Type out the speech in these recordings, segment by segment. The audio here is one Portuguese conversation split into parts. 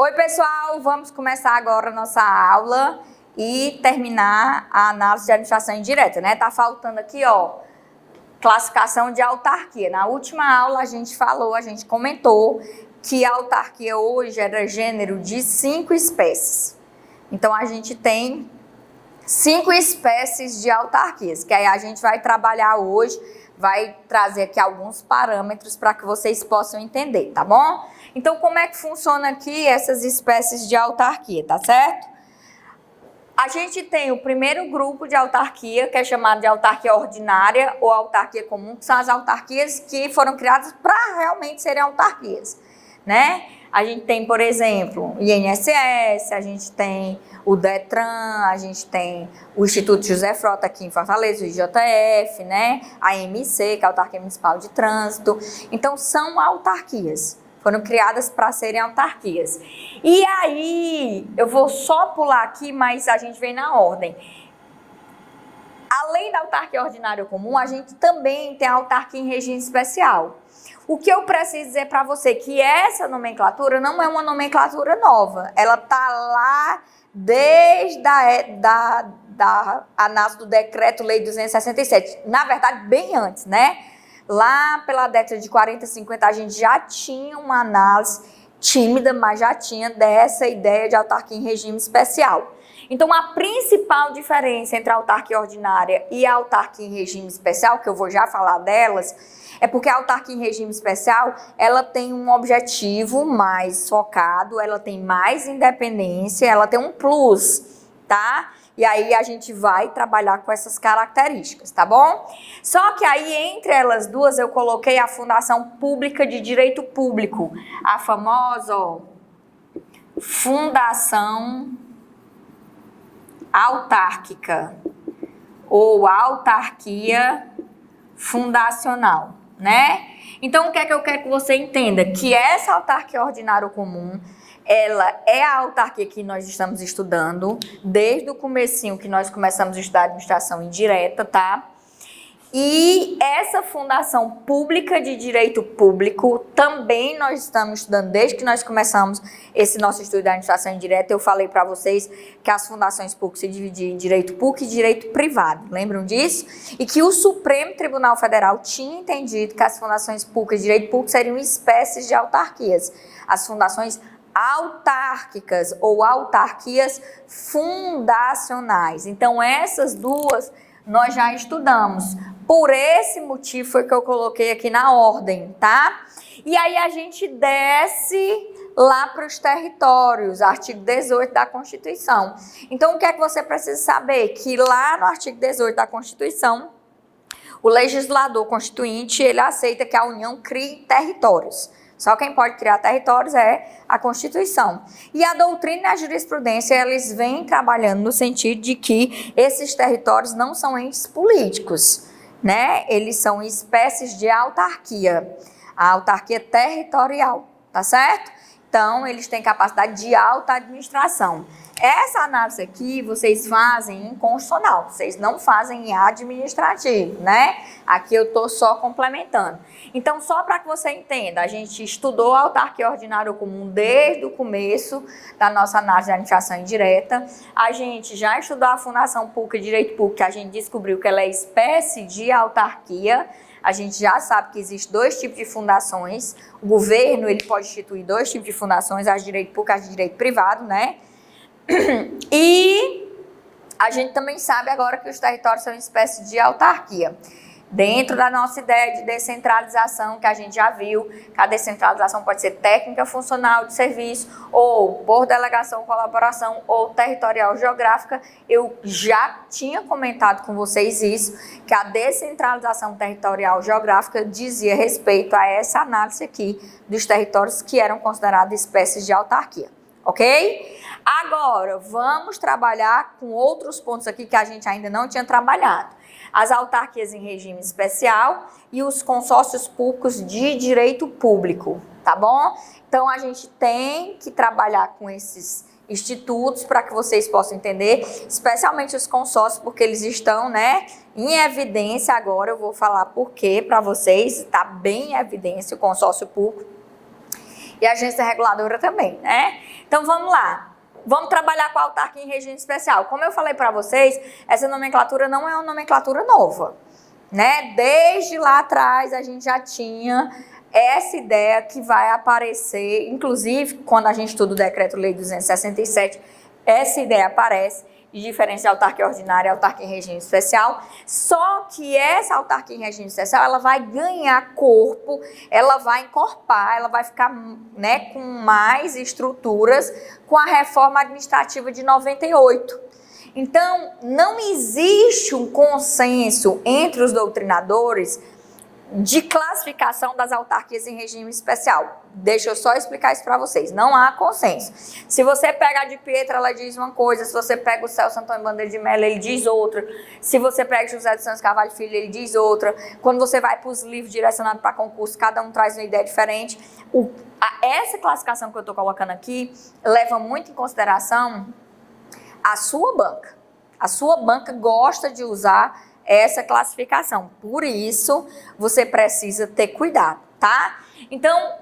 Oi, pessoal, vamos começar agora a nossa aula e terminar a análise de administração indireta, né? Tá faltando aqui, ó, classificação de autarquia. Na última aula a gente comentou que a autarquia hoje era gênero de 5 espécies. Então, a gente tem 5 espécies de autarquias, que aí a gente vai trabalhar hoje, vai trazer aqui alguns parâmetros para que vocês possam entender, tá bom? Então, como é que funciona aqui essas espécies de autarquia, tá certo? A gente tem o primeiro grupo de autarquia, que é chamado de autarquia ordinária ou autarquia comum, que são as autarquias que foram criadas para realmente serem autarquias, né? A gente tem, por exemplo, o INSS, a gente tem o DETRAN, a gente tem o Instituto José Frota aqui em Fortaleza, o IJF, né? A AMC, que é a Autarquia Municipal de Trânsito. Então, são autarquias. Foram criadas para serem autarquias. E aí, eu vou só pular aqui, mas a gente vem na ordem. Além da autarquia ordinária ou comum, a gente também tem a autarquia em regime especial. O que eu preciso dizer para você que essa nomenclatura não é uma nomenclatura nova. Ela está lá desde a análise do Decreto-Lei 267. Na verdade, bem antes, né? Lá pela década de 40, 50, a gente já tinha uma análise tímida, mas já tinha dessa ideia de autarquia em regime especial. Então, a principal diferença entre a autarquia ordinária e a autarquia em regime especial, que eu vou já falar delas, é porque a autarquia em regime especial, ela tem um objetivo mais focado, ela tem mais independência, ela tem um plus, tá? E aí a gente vai trabalhar com essas características, tá bom? Só que aí, entre elas duas, eu coloquei a Fundação Pública de Direito Público, a famosa, ó, Fundação Autárquica ou autarquia fundacional, né? Então, o que é que eu quero que você entenda? Que essa autarquia ordinária ou comum, ela é a autarquia que nós estamos estudando desde o comecinho que nós começamos a estudar administração indireta, tá? E essa Fundação Pública de Direito Público também nós estamos estudando desde que nós começamos esse nosso estudo da administração indireta. Eu falei para vocês que as fundações públicas se dividiam em direito público e direito privado, lembram disso? E que o Supremo Tribunal Federal tinha entendido que as fundações públicas e direito público seriam espécies de autarquias. As fundações autárquicas ou autarquias fundacionais. Então, essas duas nós já estudamos. Por esse motivo foi que eu coloquei aqui na ordem, tá? E aí a gente desce lá para os territórios, artigo 18 da Constituição. Então, o que é que você precisa saber? Que lá no artigo 18 da Constituição, o legislador constituinte, ele aceita que a União crie territórios. Só quem pode criar territórios é a Constituição. E a doutrina e a jurisprudência, eles vêm trabalhando no sentido de que esses territórios não são entes políticos, né? Eles são espécies de autarquia, a autarquia territorial, tá certo? Então, eles têm capacidade de alta administração. Essa análise aqui vocês fazem em constitucional, vocês não fazem em administrativo, né? Aqui eu estou só complementando. Então, só para que você entenda, a gente estudou a autarquia ordinária ou comum desde o começo da nossa análise de administração indireta. A gente já estudou a Fundação Pública de Direito Público, que a gente descobriu que ela é espécie de autarquia. A gente já sabe que existem 2 tipos de fundações. O governo, ele pode instituir 2 tipos de fundações, as de direito público e as de direito privado, né? E a gente também sabe agora que os territórios são uma espécie de autarquia. Dentro da nossa ideia de descentralização, que a gente já viu, que a descentralização pode ser técnica funcional de serviço, ou por delegação, colaboração, ou territorial geográfica. Eu já tinha comentado com vocês isso, que a descentralização territorial geográfica dizia respeito a essa análise aqui dos territórios que eram considerados espécies de autarquia, ok? Agora, vamos trabalhar com outros pontos aqui que a gente ainda não tinha trabalhado. As autarquias em regime especial e os consórcios públicos de direito público, tá bom? Então, a gente tem que trabalhar com esses institutos para que vocês possam entender, especialmente os consórcios, porque eles estão, né, em evidência agora. Eu vou falar por quê para vocês, está bem em evidência o consórcio público. E a agência reguladora também, né? Então, vamos lá. Vamos trabalhar com a autarquia em regime especial. Como eu falei para vocês, essa nomenclatura não é uma nomenclatura nova, né? Desde lá atrás, a gente já tinha essa ideia que vai aparecer, inclusive, quando a gente estuda o Decreto-Lei 267, essa ideia aparece, de diferenciar autarquia ordinária e autarquia em regime especial, só que essa autarquia em regime especial, ela vai ganhar corpo, ela vai encorpar, ela vai ficar, né, com mais estruturas com a reforma administrativa de 98. Então, não existe um consenso entre os doutrinadores de classificação das autarquias em regime especial. Deixa eu só explicar isso para vocês. Não há consenso. Se você pega a de Pietra, ela diz uma coisa. Se você pega o Celso Antônio Bandeira de Mello, ele diz outra. Se você pega José de Santos Carvalho Filho, ele diz outra. Quando você vai para os livros direcionados para concurso, cada um traz uma ideia diferente. Essa classificação que eu estou colocando aqui leva muito em consideração a sua banca. A sua banca gosta de usar essa classificação. Por isso, você precisa ter cuidado, tá? Então,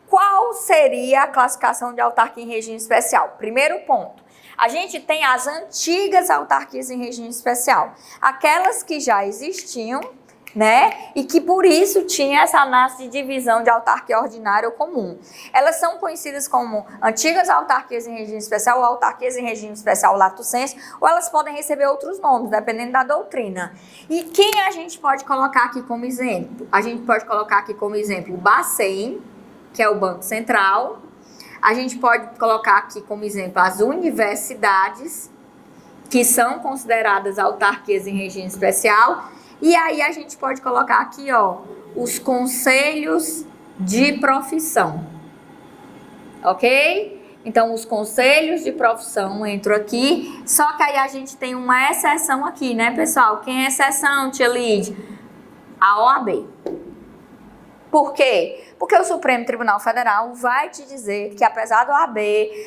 qual seria a classificação de autarquia em regime especial? Primeiro ponto, a gente tem as antigas autarquias em regime especial, aquelas que já existiam, né? E que por isso tinha essa análise de divisão de autarquia ordinária ou comum. Elas são conhecidas como antigas autarquias em regime especial ou autarquias em regime especial lato sensu, ou elas podem receber outros nomes, dependendo da doutrina. E quem a gente pode colocar aqui como exemplo? A gente pode colocar aqui como exemplo o Bacen, que é o Banco Central. A gente pode colocar aqui como exemplo as universidades, que são consideradas autarquias em regime especial. E aí a gente pode colocar aqui, ó, os conselhos de profissão, ok? Então, os conselhos de profissão entram aqui, só que aí a gente tem uma exceção aqui, né, pessoal? Quem é exceção, tia Lid? A OAB. Por quê? Porque o Supremo Tribunal Federal vai te dizer que, apesar da OAB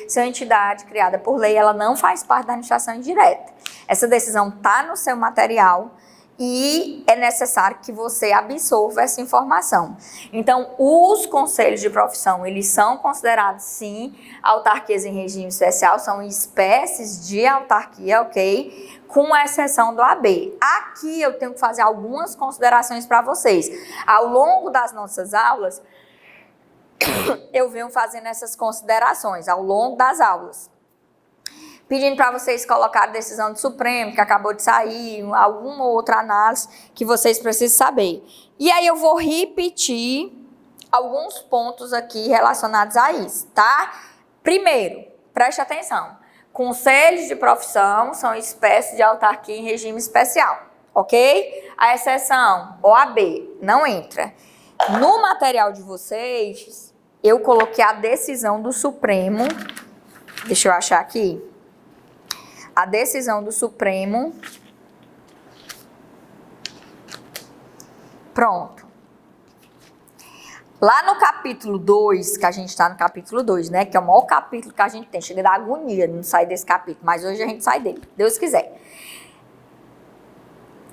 ser uma entidade criada por lei, ela não faz parte da administração indireta. Essa decisão está no seu material, e é necessário que você absorva essa informação. Então, os conselhos de profissão, eles são considerados, sim, autarquias em regime especial, são espécies de autarquia, ok? Com exceção do AB. Aqui eu tenho que fazer algumas considerações para vocês. Ao longo das nossas aulas, eu venho fazendo essas considerações, ao longo das aulas. Pedindo para vocês colocarem a decisão do Supremo, que acabou de sair, alguma outra análise que vocês precisam saber. E aí eu vou repetir alguns pontos aqui relacionados a isso, tá? Primeiro, preste atenção. Conselhos de profissão são espécies de autarquia em regime especial, ok? A exceção, OAB, não entra. No material de vocês, eu coloquei a decisão do Supremo. Deixa eu achar aqui. A decisão do Supremo. Pronto. Lá no capítulo 2, que a gente está no capítulo 2, né? Que é o maior capítulo que a gente tem. Chega da agonia de não sair desse capítulo, mas hoje a gente sai dele, Deus quiser.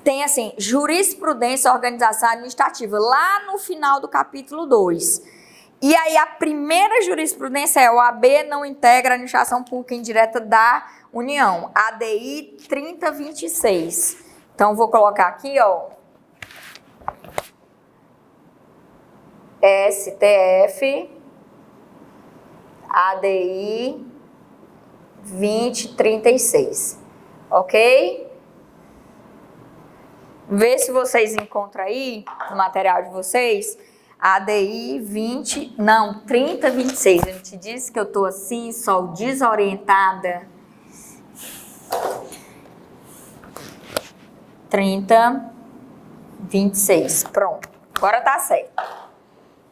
Tem assim, jurisprudência, organização administrativa, lá no final do capítulo 2. E aí a primeira jurisprudência é o AB não integra a administração pública indireta da União, ADI 3026. Então, vou colocar aqui, ó, STF, ADI 2036, ok? Vê se vocês encontram aí, no material de vocês, ADI 3026. A gente disse que eu tô assim, só desorientada. 3026. Pronto. Agora tá certo.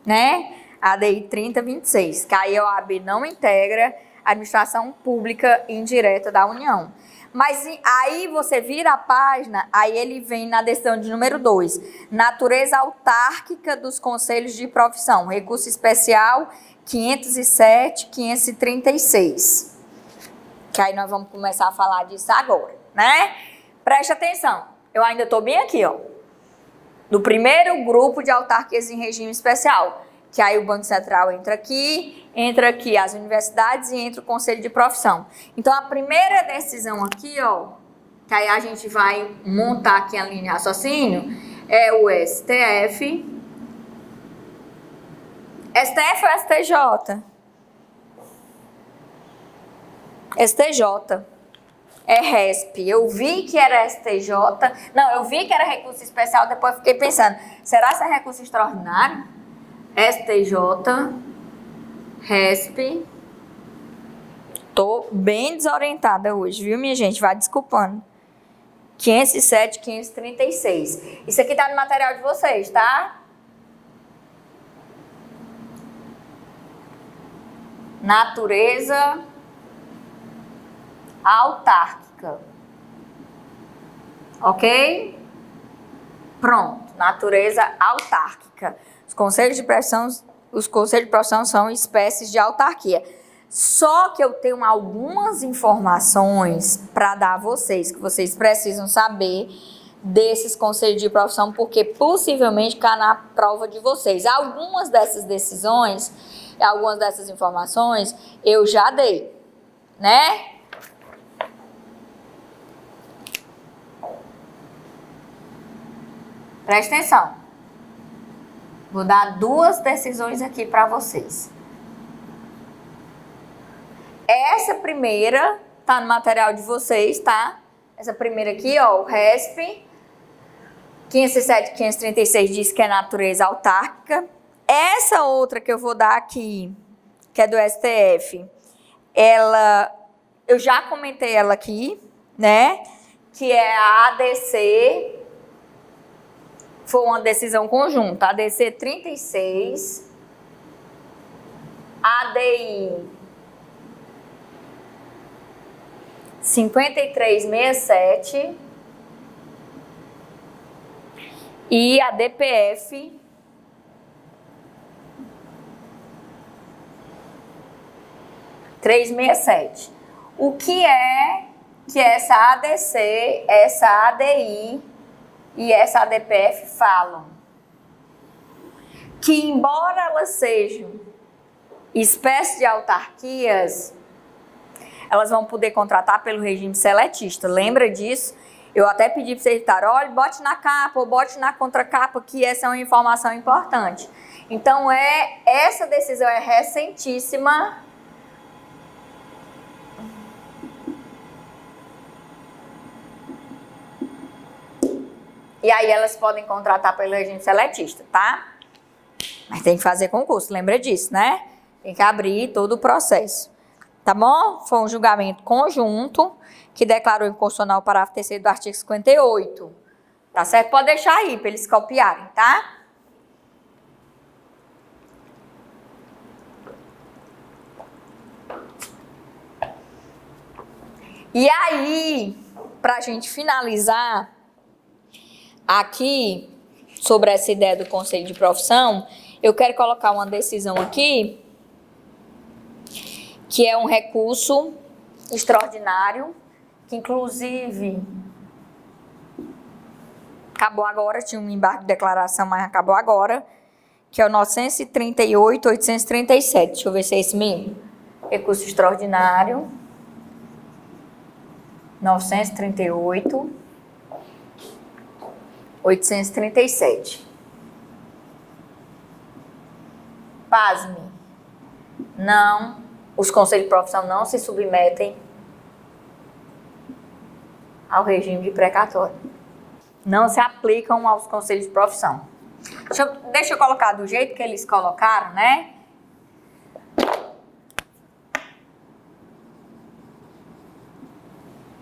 Né? ADI 3026. Que aí a OAB não integra a administração pública indireta da União. Mas aí você vira a página, aí ele vem na decisão de número 2. Natureza autárquica dos conselhos de profissão. Recurso especial 507, 536. Que aí nós vamos começar a falar disso agora, né? Preste atenção. Eu ainda estou bem aqui, ó. Do primeiro grupo de autarquias em regime especial. que aí o Banco Central entra aqui as universidades e entra o Conselho de Profissão. Então, a primeira decisão aqui, ó, que aí a gente vai montar aqui a linha de raciocínio, é o STF. STF ou STJ? STJ. É RESP. Eu vi que era STJ. Não, eu vi que era recurso especial, depois fiquei pensando, será que é recurso extraordinário? STJ, RESP. Tô bem desorientada hoje, viu, minha gente? Vai desculpando. 507, 536. Isso aqui tá no material de vocês, tá? Natureza autárquica. Ok? Pronto. Natureza autárquica. Os conselhos de profissão são espécies de autarquia. Só que eu tenho algumas informações para dar a vocês, que vocês precisam saber desses conselhos de profissão, porque possivelmente cai na prova de vocês. Algumas dessas decisões, algumas dessas informações eu já dei, né? Presta atenção. Vou dar duas decisões aqui para vocês. Essa primeira tá no material de vocês, tá? Essa primeira aqui, ó, o RESP 507, 536 diz que é natureza autárquica. Essa outra que eu vou dar aqui, que é do STF, eu já comentei ela aqui, né? Que é a ADC, foi uma decisão conjunta, ADC 36, ADI 5367 e a DPF 367. O que é que essa ADC, essa ADI e essa ADPF falam? Que embora elas sejam espécies de autarquias, elas vão poder contratar pelo regime seletista. Lembra disso? Eu até pedi para vocês editarem, olha, bote na capa ou bote na contracapa, que essa é uma informação importante. Então, essa decisão é recentíssima. E aí elas podem contratar pelo regime seletista, tá? Mas tem que fazer concurso, lembra disso, né? Tem que abrir todo o processo. Tá bom? Foi um julgamento conjunto que declarou inconstitucional o parágrafo 3º do artigo 58. Tá certo? Pode deixar aí para eles copiarem, tá? E aí, pra gente finalizar aqui sobre essa ideia do conselho de profissão, eu quero colocar uma decisão aqui que é um recurso extraordinário, que inclusive acabou agora, tinha um embargo de declaração, mas acabou agora, que é o 938.837. Deixa eu ver se é esse mesmo. Recurso extraordinário, 938.837. Pasme, não, os conselhos de profissão não se submetem ao regime de precatório. Não se aplicam aos conselhos de profissão. Deixa eu colocar do jeito que eles colocaram, né?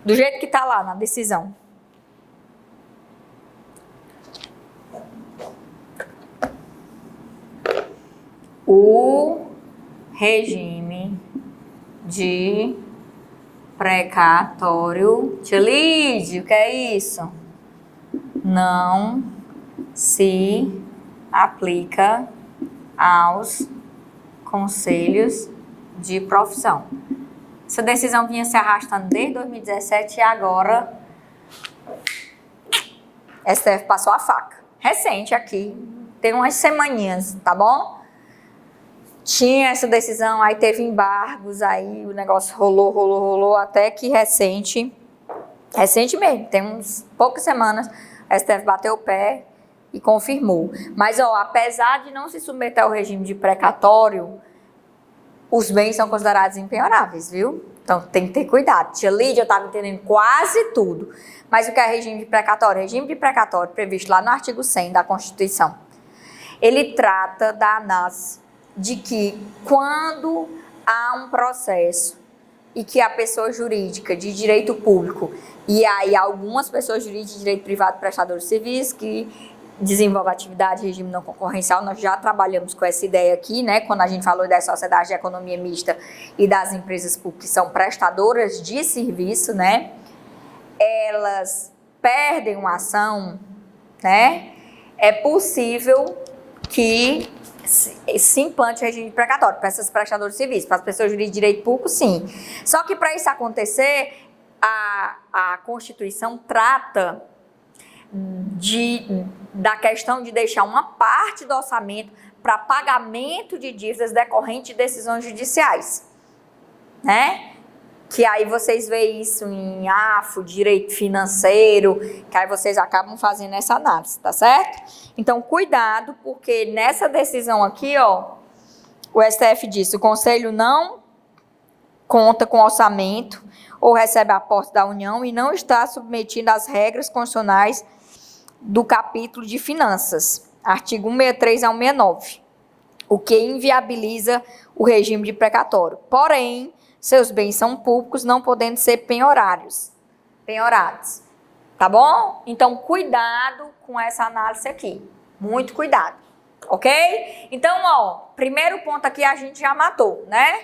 Do jeito que tá lá na decisão. O regime de precatório, tia Lídia, o que é isso? Não se aplica aos conselhos de profissão. Essa decisão vinha se arrastando desde 2017 e agora STF passou a faca. Recente aqui, tem umas semaninhas, tá bom? tinha essa decisão, aí teve embargos, aí o negócio rolou, até que recente mesmo, tem uns poucas semanas, a STF bateu o pé e confirmou. Mas, ó, apesar de não se submeter ao regime de precatório, os bens são considerados impenhoráveis, viu? Então, tem que ter cuidado. Tia Lídia, eu estava entendendo quase tudo. Mas o que é regime de precatório? Regime de precatório, previsto lá no artigo 100 da Constituição, ele trata da análise de que quando há um processo e que a pessoa jurídica de direito público, e aí algumas pessoas jurídicas de direito privado, prestadores de serviços, que desenvolvem atividade de regime não concorrencial, nós já trabalhamos com essa ideia aqui, né, quando a gente falou das sociedades de economia mista e das empresas públicas que são prestadoras de serviço, né, elas perdem uma ação, né, é possível que se implante regime precatório para essas prestadoras de serviço, para as pessoas jurídicas de direito público, sim. Só que para isso acontecer, a Constituição trata da questão de deixar uma parte do orçamento para pagamento de dívidas decorrentes de decisões judiciais, né? Que aí vocês veem isso em AFO, direito financeiro, que aí vocês acabam fazendo essa análise, tá certo? Então, cuidado, porque nessa decisão aqui, ó, o STF disse, o Conselho não conta com orçamento ou recebe aporte da União e não está submetido às regras constitucionais do capítulo de finanças, artigo 163 ao 169, o que inviabiliza o regime de precatório. Porém, seus bens são públicos, não podendo ser penhorados. Tá bom? Então, cuidado com essa análise aqui. Muito cuidado. Ok? Então, ó, primeiro ponto aqui a gente já matou, né?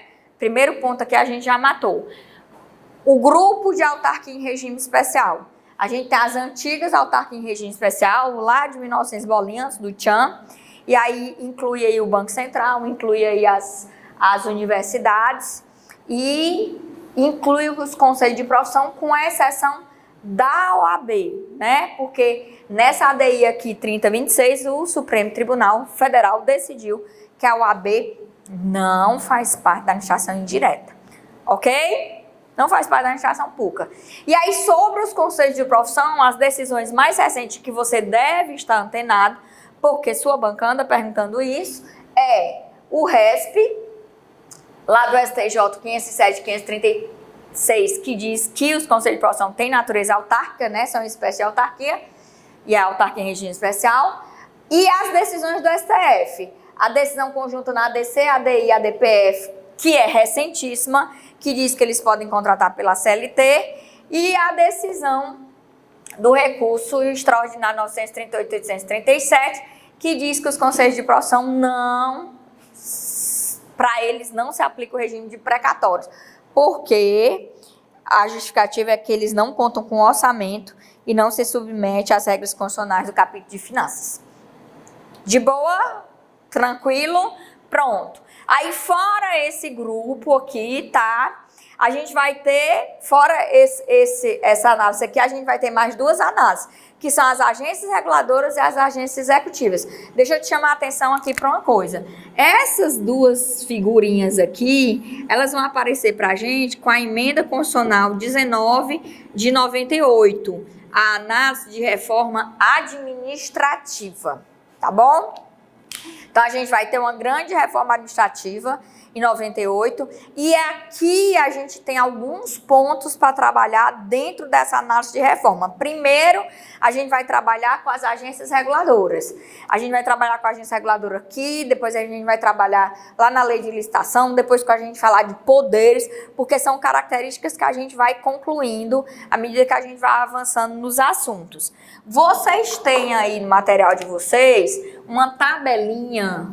O grupo de autarquia em regime especial. A gente tem as antigas autarquias em regime especial, lá de 1900 bolinhas, do Tchan, e aí inclui aí o Banco Central, inclui aí as universidades, e inclui os conselhos de profissão, com exceção da OAB, né? Porque nessa ADI aqui, 3026, o Supremo Tribunal Federal decidiu que a OAB não faz parte da administração indireta, ok? Não faz parte da administração pública. E aí, sobre os conselhos de profissão, as decisões mais recentes que você deve estar antenado, porque sua banca anda perguntando isso, é o RESP, lá do STJ 507 e 536, que diz que os conselhos de profissão têm natureza autárquica, né? São uma espécie de autarquia, e a autarquia em regime especial, e as decisões do STF. A decisão conjunta na ADC, ADI e ADPF, que é recentíssima, que diz que eles podem contratar pela CLT, e a decisão do recurso extraordinário 938-837, que diz que os conselhos de profissão para eles não se aplica o regime de precatórios, porque a justificativa é que eles não contam com orçamento e não se submete às regras constitucionais do capítulo de finanças. De boa? Tranquilo? Pronto. Aí, fora esse grupo aqui, tá? A gente vai ter, fora essa análise aqui, a gente vai ter mais duas análises, que são as agências reguladoras e as agências executivas. Deixa eu te chamar a atenção aqui para uma coisa. Essas duas figurinhas aqui, elas vão aparecer para a gente com a emenda constitucional 19 de 98, a análise de reforma administrativa, tá bom? Então, a gente vai ter uma grande reforma administrativa em 98, e aqui a gente tem alguns pontos para trabalhar dentro dessa análise de reforma. Primeiro, a gente vai trabalhar com as agências reguladoras. A gente vai trabalhar com a agência reguladora aqui, depois a gente vai trabalhar lá na lei de licitação, depois que a gente falar de poderes, porque são características que a gente vai concluindo à medida que a gente vai avançando nos assuntos. Vocês têm aí no material de vocês uma tabelinha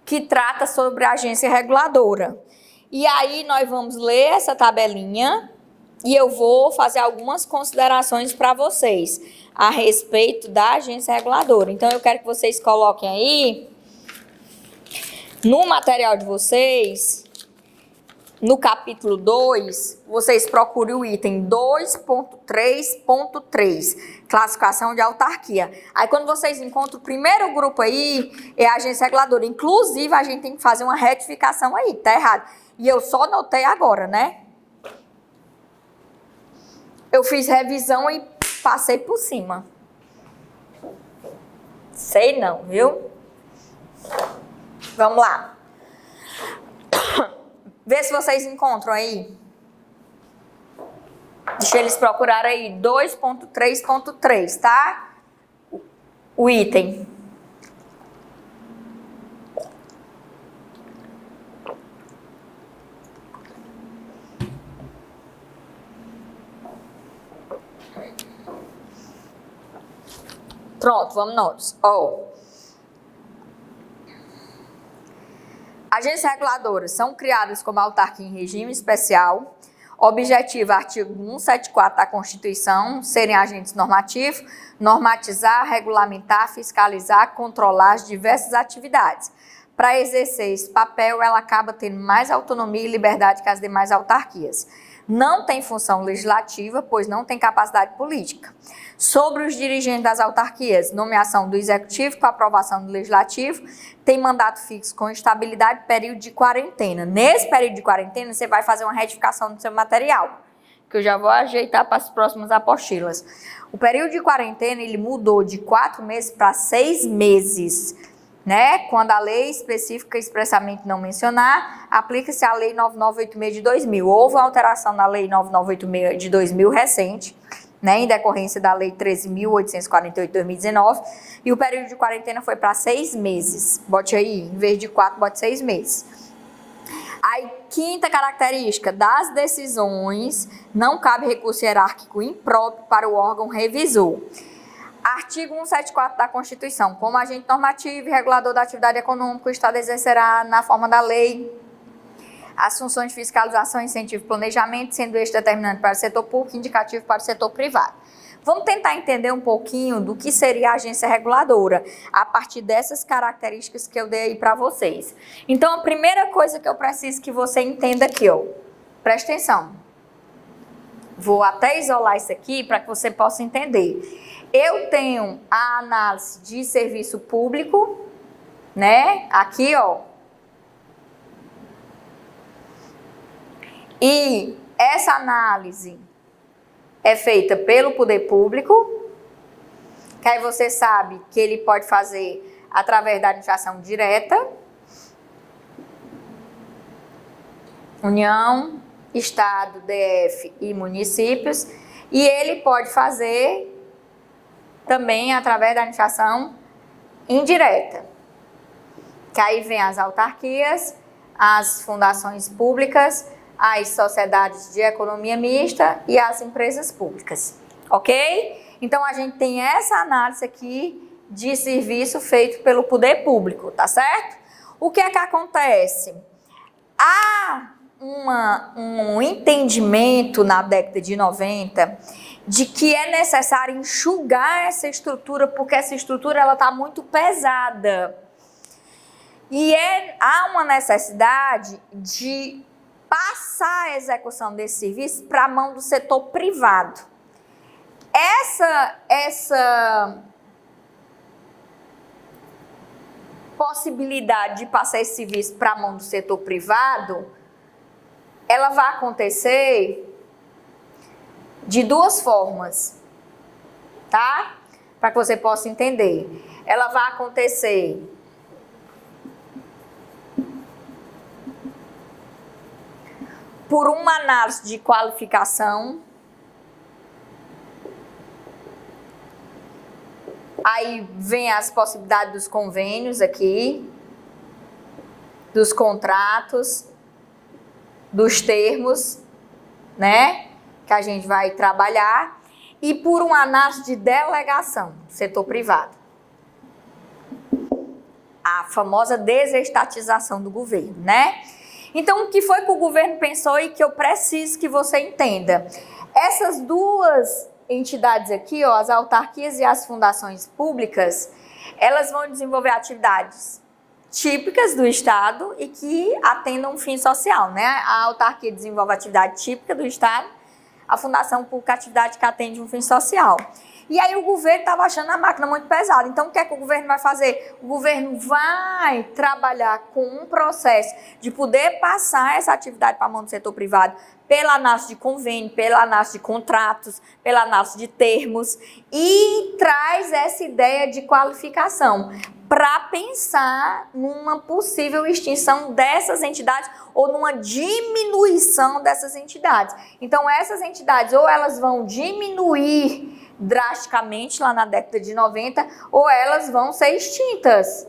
que trata sobre a agência reguladora. E aí nós vamos ler essa tabelinha e eu vou fazer algumas considerações para vocês a respeito da agência reguladora. Então, eu quero que vocês coloquem aí no material de vocês no capítulo 2, vocês procurem o item 2.3.3, classificação de autarquia. Aí, quando vocês encontram o primeiro grupo aí, é a agência reguladora. Inclusive, a gente tem que fazer uma retificação aí, tá errado. E eu só notei agora, né? Eu fiz revisão e passei por cima. Sei não, viu? Vamos lá. Vê se vocês encontram aí. Deixa eles procurarem aí. 2.3.3, tá? O item. Pronto, vamos nós. Agências reguladoras são criadas como autarquia em regime especial. Objetivo, artigo 174 da Constituição, serem agentes normativos, normatizar, regulamentar, fiscalizar, controlar as diversas atividades. Para exercer esse papel, ela acaba tendo mais autonomia e liberdade que as demais autarquias. Não tem função legislativa, pois não tem capacidade política. Sobre os dirigentes das autarquias, nomeação do executivo com aprovação do legislativo, tem mandato fixo com estabilidade, período de quarentena. Nesse período de quarentena, você vai fazer uma retificação do seu material, que eu já vou ajeitar para as próximas apostilas. O período de quarentena, ele mudou de 4 meses para 6 meses, né? Quando a lei específica expressamente não mencionar, aplica-se a Lei 9986 de 2000. Houve uma alteração na Lei 9986 de 2000 recente, né, em decorrência da Lei 13.848 de 2019, e o período de quarentena foi para 6 meses. Bote aí, em vez de 4, bote 6 meses. A quinta característica das decisões, não cabe recurso hierárquico impróprio para o órgão revisor. Artigo 174 da Constituição, como agente normativo e regulador da atividade econômica, o Estado exercerá na forma da lei as funções de fiscalização, incentivo e planejamento, sendo este determinante para o setor público e indicativo para o setor privado. Vamos tentar entender um pouquinho do que seria a agência reguladora, a partir dessas características que eu dei aí para vocês. Então, a primeira coisa que eu preciso que você entenda aqui, ó, presta atenção. Vou até isolar isso aqui para que você possa entender. Eu tenho a análise de serviço público, né? Aqui, ó. E essa análise é feita pelo poder público, que aí você sabe que ele pode fazer através da administração direta, União, Estado, DF e municípios, e ele pode fazer também através da administração indireta, que aí vem as autarquias, as fundações públicas, as sociedades de economia mista e as empresas públicas, ok? Então, a gente tem essa análise aqui de serviço feito pelo poder público, tá certo? O que é que acontece? Há um entendimento na década de 90 de que é necessário enxugar essa estrutura, porque essa estrutura ela está muito pesada. E há uma necessidade de passar a execução desse serviço para a mão do setor privado. Essa possibilidade de passar esse serviço para a mão do setor privado, ela vai acontecer de duas formas, tá? Para que você possa entender. Ela vai acontecer por uma análise de qualificação. Aí vem as possibilidades dos convênios aqui, dos contratos, dos termos, né, que a gente vai trabalhar, e por uma análise de delegação do setor privado. A famosa desestatização do governo, né? Então, o que foi que o governo pensou e que eu preciso que você entenda? Essas duas entidades aqui, ó, as autarquias e as fundações públicas, elas vão desenvolver atividades típicas do Estado e que atendam um fim social, né? A autarquia desenvolve atividade típica do Estado, a Fundação Pública atividade que atende um fim social. E aí o governo estava achando a máquina muito pesada. Então, o que é que o governo vai fazer? O governo vai trabalhar com um processo de poder passar essa atividade para a mão do setor privado pela análise de convênio, pela análise de contratos, pela análise de termos e traz essa ideia de qualificação para pensar numa possível extinção dessas entidades ou numa diminuição dessas entidades. Então, essas entidades ou elas vão diminuir drasticamente lá na década de 90 ou elas vão ser extintas,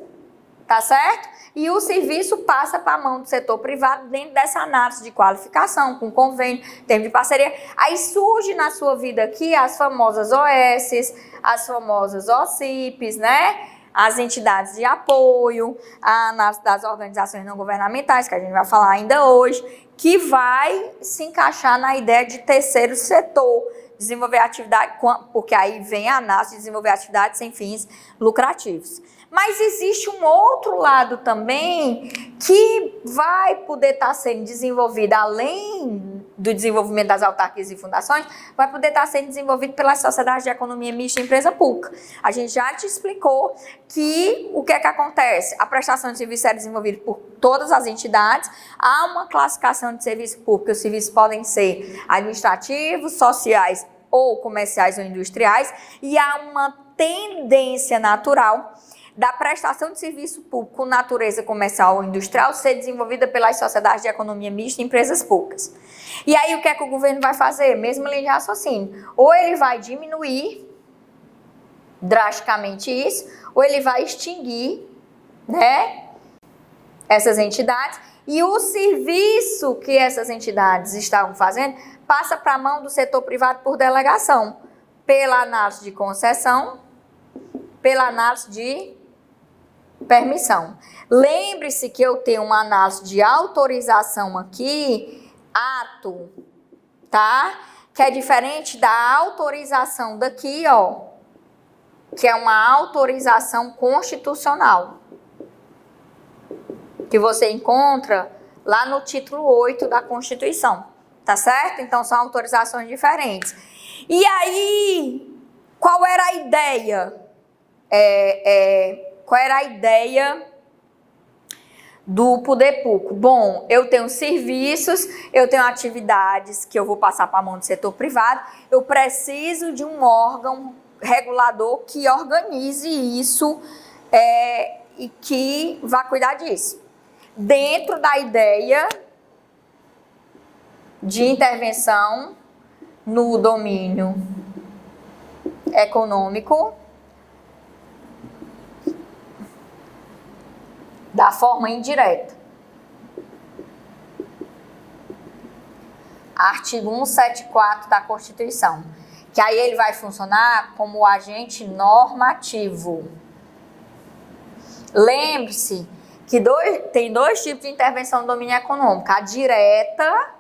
tá certo? E o serviço passa para a mão do setor privado dentro dessa análise de qualificação, com convênio, termo de parceria. Aí surge na sua vida aqui as famosas OS, as famosas OCIPs, né? As entidades de apoio, a análise das organizações não governamentais, que a gente vai falar ainda hoje, que vai se encaixar na ideia de terceiro setor, desenvolver atividade, porque aí vem a análise de desenvolver atividades sem fins lucrativos. Mas existe um outro lado também que vai poder estar sendo desenvolvido, além do desenvolvimento das autarquias e fundações, vai poder estar sendo desenvolvido pelas sociedades de economia mista e empresa pública. A gente já te explicou que o que é que acontece? A prestação de serviço é desenvolvida por todas as entidades, há uma classificação de serviço público, os serviços podem ser administrativos, sociais ou comerciais ou industriais, e há uma tendência natural da prestação de serviço público com natureza comercial ou industrial ser desenvolvida pelas sociedades de economia mista e empresas públicas. E aí o que é que o governo vai fazer? Mesmo linha de raciocínio. Ou ele vai diminuir drasticamente isso, ou ele vai extinguir, né, essas entidades, e o serviço que essas entidades estavam fazendo passa para a mão do setor privado por delegação, pela análise de concessão, pela análise de permissão. Lembre-se que eu tenho uma análise de autorização aqui, ato, tá? Que é diferente da autorização daqui, ó, que é uma autorização constitucional, que você encontra lá no título 8 da Constituição, tá certo? Então, são autorizações diferentes. E aí, qual era a ideia? Qual era a ideia do poder público? Bom, eu tenho serviços, eu tenho atividades que eu vou passar para a mão do setor privado, eu preciso de um órgão regulador que organize isso e que vá cuidar disso. Dentro da ideia de intervenção no domínio econômico, da forma indireta. Artigo 174 da Constituição. Que aí ele vai funcionar como agente normativo. Lembre-se que tem dois tipos de intervenção no domínio econômico. A direta,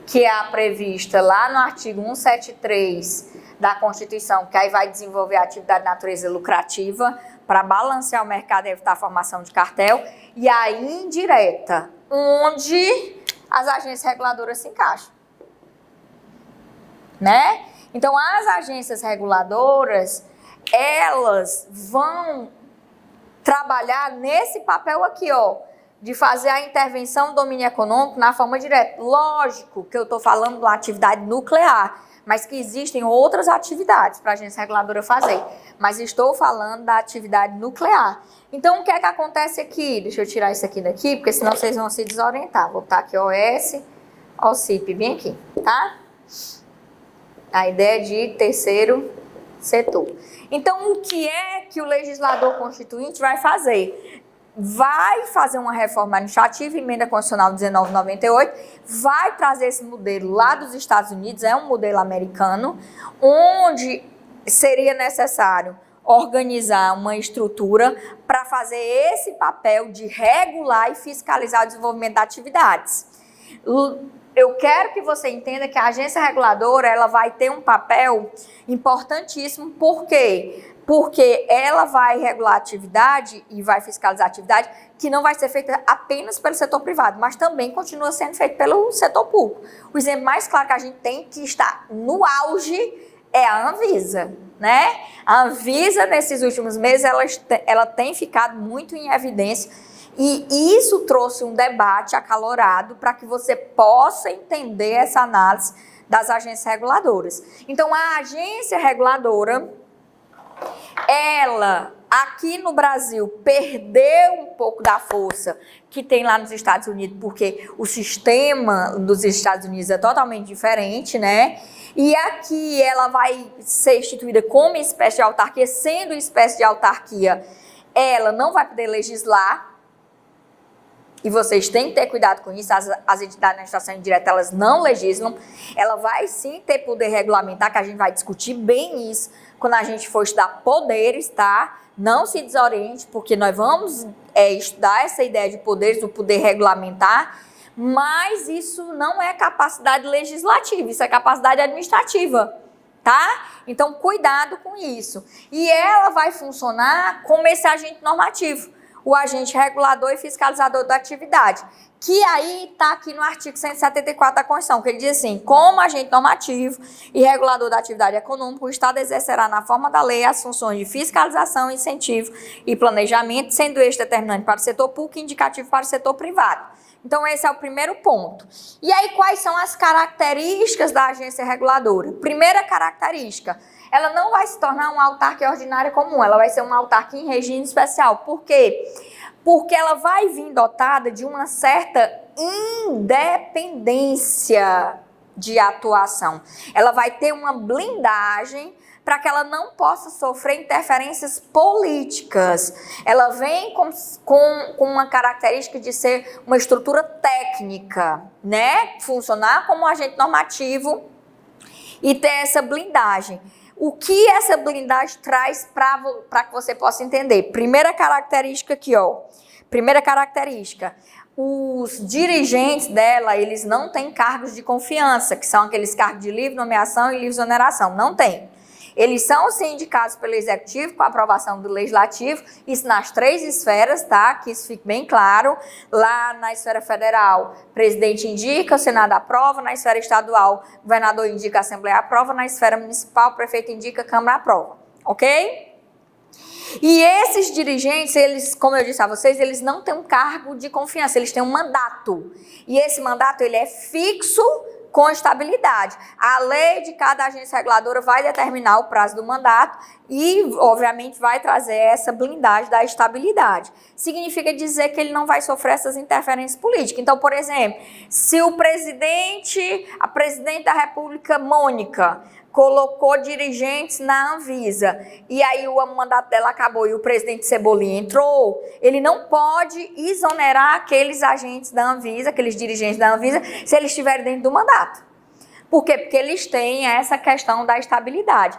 que é a prevista lá no artigo 173 da Constituição, que aí vai desenvolver a atividade de natureza lucrativa para balancear o mercado e evitar a formação de cartel, e a indireta, onde as agências reguladoras se encaixam, né? Então, as agências reguladoras, elas vão trabalhar nesse papel aqui, ó, de fazer a intervenção do domínio econômico na forma direta. Lógico que eu estou falando de uma atividade nuclear, mas que existem outras atividades para a agência reguladora fazer. Mas estou falando da atividade nuclear. Então, o que é que acontece aqui? Deixa eu tirar isso aqui daqui, porque senão vocês vão se desorientar. Vou botar aqui OS, OCIP, bem aqui, tá? A ideia de terceiro setor. Então, o que é que o legislador constituinte vai fazer? Vai fazer uma reforma administrativa, emenda constitucional 1998, vai trazer esse modelo lá dos Estados Unidos, é um modelo americano, onde seria necessário organizar uma estrutura para fazer esse papel de regular e fiscalizar o desenvolvimento de atividades. Eu quero que você entenda que a agência reguladora ela vai ter um papel importantíssimo, por quê? porque ela vai regular a atividade e vai fiscalizar a atividade que não vai ser feita apenas pelo setor privado, mas também continua sendo feita pelo setor público. O exemplo mais claro que a gente tem que está no auge é a Anvisa, né? A Anvisa, nesses últimos meses, ela tem ficado muito em evidência e isso trouxe um debate acalorado para que você possa entender essa análise das agências reguladoras. Então, a agência reguladora, ela, aqui no Brasil, perdeu um pouco da força que tem lá nos Estados Unidos, porque o sistema dos Estados Unidos é totalmente diferente, né? E aqui ela vai ser instituída como espécie de autarquia, sendo espécie de autarquia, ela não vai poder legislar, e vocês têm que ter cuidado com isso, as entidades de administração indireta, elas não legislam, ela vai sim ter poder regulamentar, que a gente vai discutir bem isso quando a gente for estudar poderes, tá? Não se desoriente, porque nós vamos estudar essa ideia de poderes, o poder regulamentar, mas isso não é capacidade legislativa, isso é capacidade administrativa, tá? Então, cuidado com isso. E ela vai funcionar como esse agente normativo, o agente regulador e fiscalizador da atividade, que aí está aqui no artigo 174 da Constituição, que ele diz assim: como agente normativo e regulador da atividade econômica, o Estado exercerá na forma da lei as funções de fiscalização, incentivo e planejamento, sendo este determinante para o setor público e indicativo para o setor privado. Então, esse é o primeiro ponto. E aí, quais são as características da agência reguladora? Primeira característica, ela não vai se tornar uma autarquia ordinária comum, ela vai ser uma autarquia em regime especial. Por quê? Porque ela vai vir dotada de uma certa independência de atuação. Ela vai ter uma blindagem para que ela não possa sofrer interferências políticas. Ela vem com uma característica de ser uma estrutura técnica, né? Funcionar como um agente normativo e ter essa blindagem. O que essa blindagem traz para que você possa entender? Primeira característica aqui, ó. Primeira característica. Os dirigentes dela, eles não têm cargos de confiança, que são aqueles cargos de livre nomeação e livre exoneração. Não tem. Eles são, sim, indicados pelo Executivo, com a aprovação do Legislativo, isso nas 3 esferas, tá? Que isso fique bem claro. Lá na esfera federal, o presidente indica, o Senado aprova. Na esfera estadual, o governador indica, a Assembleia aprova. Na esfera municipal, o prefeito indica, a Câmara aprova. Ok? E esses dirigentes, eles, como eu disse a vocês, eles não têm um cargo de confiança, eles têm um mandato. E esse mandato, ele é fixo, com estabilidade. A lei de cada agência reguladora vai determinar o prazo do mandato e, obviamente, vai trazer essa blindagem da estabilidade. Significa dizer que ele não vai sofrer essas interferências políticas. Então, por exemplo, se a presidente da República, Mônica, colocou dirigentes na Anvisa e aí o mandato dela acabou e o presidente Cebolinha entrou, ele não pode exonerar aqueles agentes da Anvisa, aqueles dirigentes da Anvisa, se eles estiverem dentro do mandato. Por quê? Porque eles têm essa questão da estabilidade.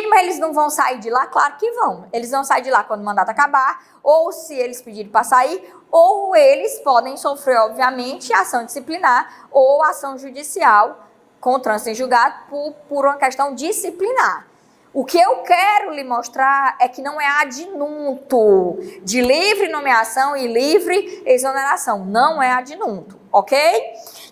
Mas eles não vão sair de lá? Claro que vão. Eles vão sair de lá quando o mandato acabar, ou se eles pedirem para sair, ou eles podem sofrer, obviamente, ação disciplinar ou ação judicial com trânsito em julgado por uma questão disciplinar. O que eu quero lhe mostrar é que não é adjunto de livre nomeação e livre exoneração. Não é adjunto, ok?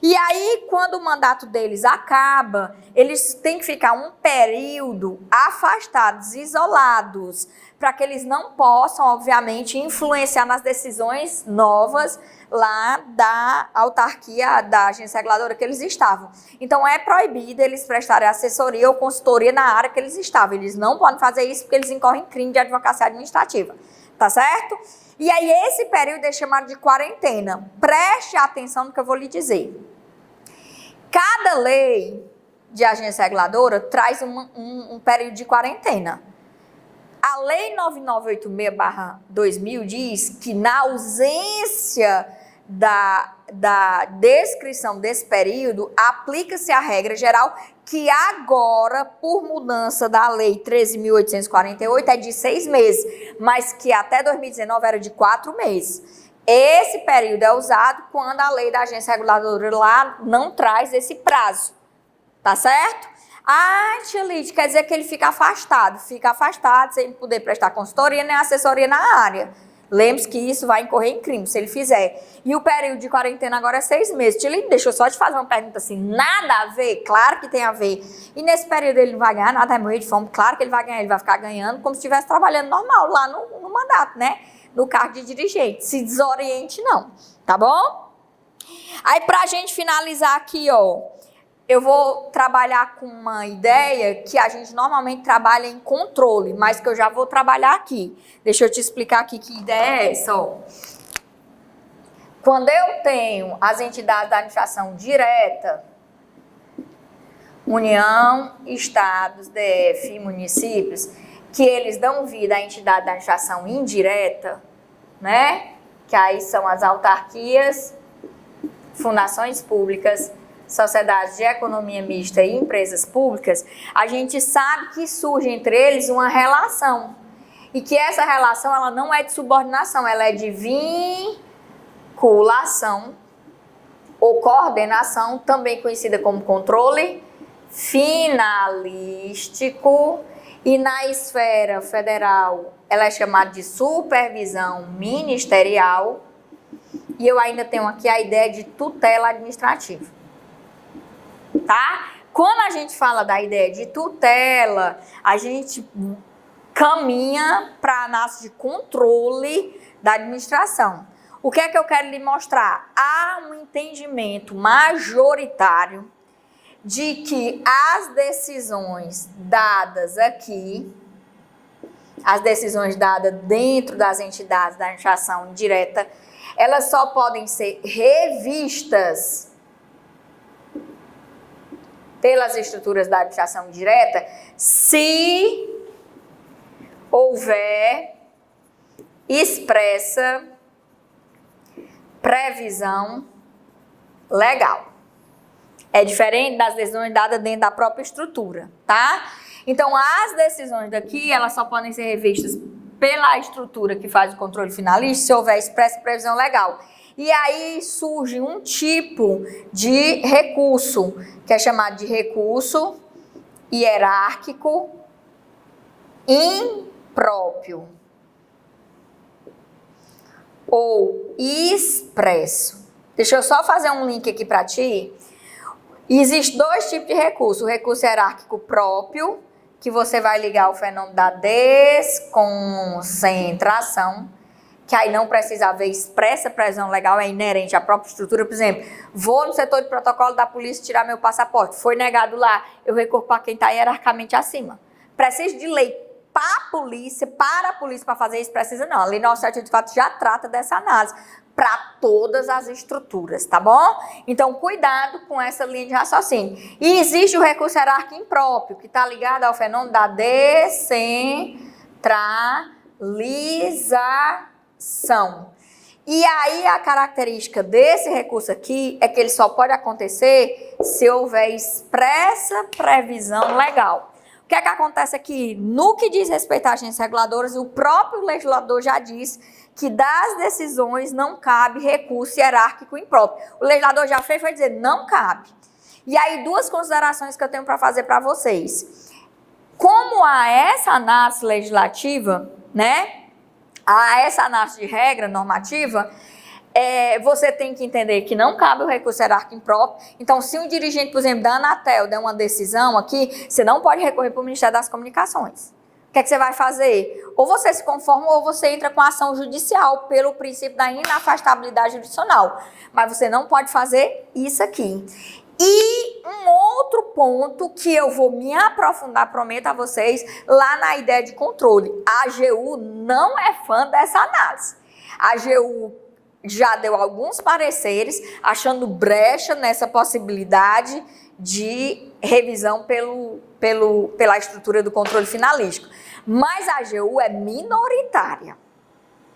E aí, quando o mandato deles acaba, eles têm que ficar um período afastados, isolados, para que eles não possam, obviamente, influenciar nas decisões novas lá da autarquia, da agência reguladora que eles estavam. Então, é proibido eles prestarem assessoria ou consultoria na área que eles estavam. Eles não podem fazer isso porque eles incorrem em crime de advocacia administrativa. Tá certo? E aí, esse período é chamado de quarentena. Preste atenção no que eu vou lhe dizer. Cada lei de agência reguladora traz um período de quarentena. A Lei 9986/2000 diz que na ausência da descrição desse período, aplica-se a regra geral que agora, por mudança da Lei 13.848, é de 6 meses, mas que até 2019 era de 4 meses. Esse período é usado quando a lei da agência reguladora lá não traz esse prazo, tá certo? Ah, tia Lídia, quer dizer que ele fica afastado sem poder prestar consultoria nem assessoria na área. Lembre-se que isso vai incorrer em crime, se ele fizer. E o período de quarentena agora é 6 meses. Tia Lídia, deixa eu só te fazer uma pergunta assim, nada a ver? Claro que tem a ver. E nesse período ele não vai ganhar nada, vai morrer de fome? Claro que ele vai ganhar, ele vai ficar ganhando como se estivesse trabalhando normal lá no mandato, né? No cargo de dirigente. Se desoriente não, tá bom? Aí pra gente finalizar aqui, ó, eu vou trabalhar com uma ideia que a gente normalmente trabalha em controle, mas que eu já vou trabalhar aqui. Deixa eu te explicar aqui que ideia é essa, ó. Quando eu tenho as entidades da administração direta, União, Estados, DF e municípios, que eles dão vida à entidade da administração indireta, né? Que aí são as autarquias, fundações públicas, sociedades de economia mista e empresas públicas, a gente sabe que surge entre eles uma relação. E que essa relação ela não é de subordinação, ela é de vinculação ou coordenação, também conhecida como controle finalístico. E na esfera federal ela é chamada de supervisão ministerial. E eu ainda tenho aqui a ideia de tutela administrativa. Tá? Quando a gente fala da ideia de tutela, a gente caminha para a análise de controle da administração. O que é que eu quero lhe mostrar? Há um entendimento majoritário de que as decisões dadas aqui, as decisões dadas dentro das entidades da administração indireta, elas só podem ser revistas pelas estruturas da administração direta, se houver expressa previsão legal. É diferente das decisões dadas dentro da própria estrutura, tá? Então, as decisões daqui, elas só podem ser revistas pela estrutura que faz o controle finalista se houver expressa previsão legal. E aí surge um tipo de recurso, que é chamado de recurso hierárquico impróprio ou expresso. Deixa eu só fazer um link aqui para ti. Existem 2 tipos de recurso. O recurso hierárquico próprio, que você vai ligar ao fenômeno da desconcentração, que aí não precisa haver expressa previsão legal, é inerente à própria estrutura. Por exemplo, vou no setor de protocolo da polícia tirar meu passaporte, foi negado lá, eu recorro para quem está hierarquicamente acima. Preciso de lei para a polícia para fazer isso, precisa não. A Lei 9.784 já trata dessa análise para todas as estruturas, tá bom? Então, cuidado com essa linha de raciocínio. E existe o recurso hierárquico impróprio, que está ligado ao fenômeno da descentralização. E aí a característica desse recurso aqui é que ele só pode acontecer se houver expressa previsão legal. O que é que acontece aqui? No que diz respeito às agências reguladoras, o próprio legislador já diz que das decisões não cabe recurso hierárquico impróprio. O legislador já fez, foi dizer, não cabe. E aí 2 considerações que eu tenho para fazer para vocês. Como há essa análise legislativa, né? A essa análise de regra normativa, você tem que entender que não cabe o recurso hierárquico impróprio. Então, se um dirigente, por exemplo, da Anatel der uma decisão aqui, você não pode recorrer para o Ministério das Comunicações. O que é que você vai fazer? Ou você se conforma ou você entra com ação judicial pelo princípio da inafastabilidade jurisdicional. Mas você não pode fazer isso aqui. E um outro ponto que eu vou me aprofundar, prometo a vocês, lá na ideia de controle. A AGU não é fã dessa análise. A AGU já deu alguns pareceres, achando brecha nessa possibilidade de revisão pela estrutura do controle finalístico. Mas a AGU é minoritária.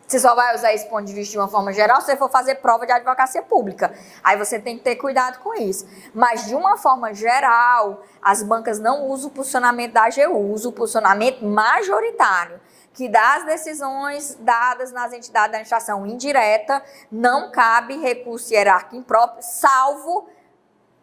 Você só vai usar esse ponto de vista de uma forma geral se você for fazer prova de advocacia pública. Aí você tem que ter cuidado com isso. Mas, de uma forma geral, as bancas não usam o posicionamento da AGU, usam o posicionamento majoritário, que das decisões dadas nas entidades da administração indireta, não cabe recurso hierárquico impróprio, salvo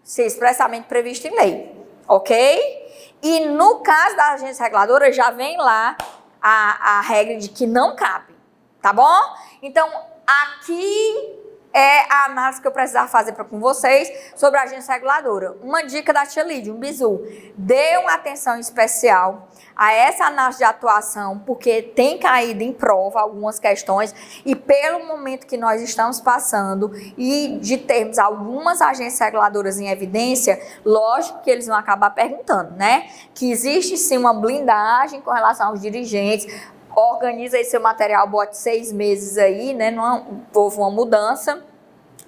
ser expressamente previsto em lei. Ok? E no caso da agência reguladora, já vem lá a regra de que não cabe, tá bom? Então, aqui é a análise que eu precisava fazer com vocês sobre a agência reguladora. Uma dica da tia Lídia, um bizu. Dê uma atenção especial a essa análise de atuação, porque tem caído em prova algumas questões e pelo momento que nós estamos passando e de termos algumas agências reguladoras em evidência, lógico que eles vão acabar perguntando, né? Que existe sim uma blindagem com relação aos dirigentes. Organiza aí seu material, bote 6 meses aí, né? Não houve uma mudança,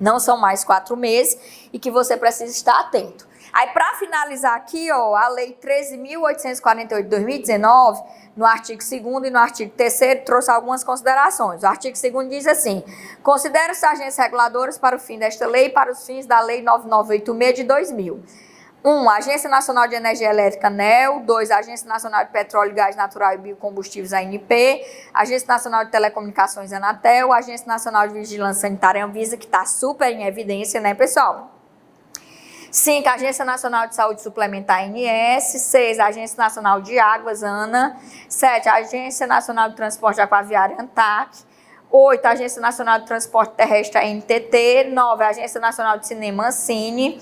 não são mais 4 meses e que você precisa estar atento. Aí, para finalizar aqui, ó, a Lei 13.848 de 2019, no artigo 2º e no artigo 3º, trouxe algumas considerações. O artigo 2º diz assim: considera-se agências reguladoras para o fim desta lei e para os fins da Lei 9986 de 2000. 1. Agência Nacional de Energia Elétrica, ANEEL. 2. Agência Nacional de Petróleo, Gás Natural e Biocombustíveis, ANP. Agência Nacional de Telecomunicações, Anatel. Agência Nacional de Vigilância Sanitária, Anvisa, que está super em evidência, né, pessoal? 5. Agência Nacional de Saúde Suplementar, ANS. 6. Agência Nacional de Águas, ANA. 7. Agência Nacional de Transporte Aquaviário, ANTAC. 8. Agência Nacional de Transporte Terrestre, ANTT. 9. Agência Nacional de Cinema, ANCINE.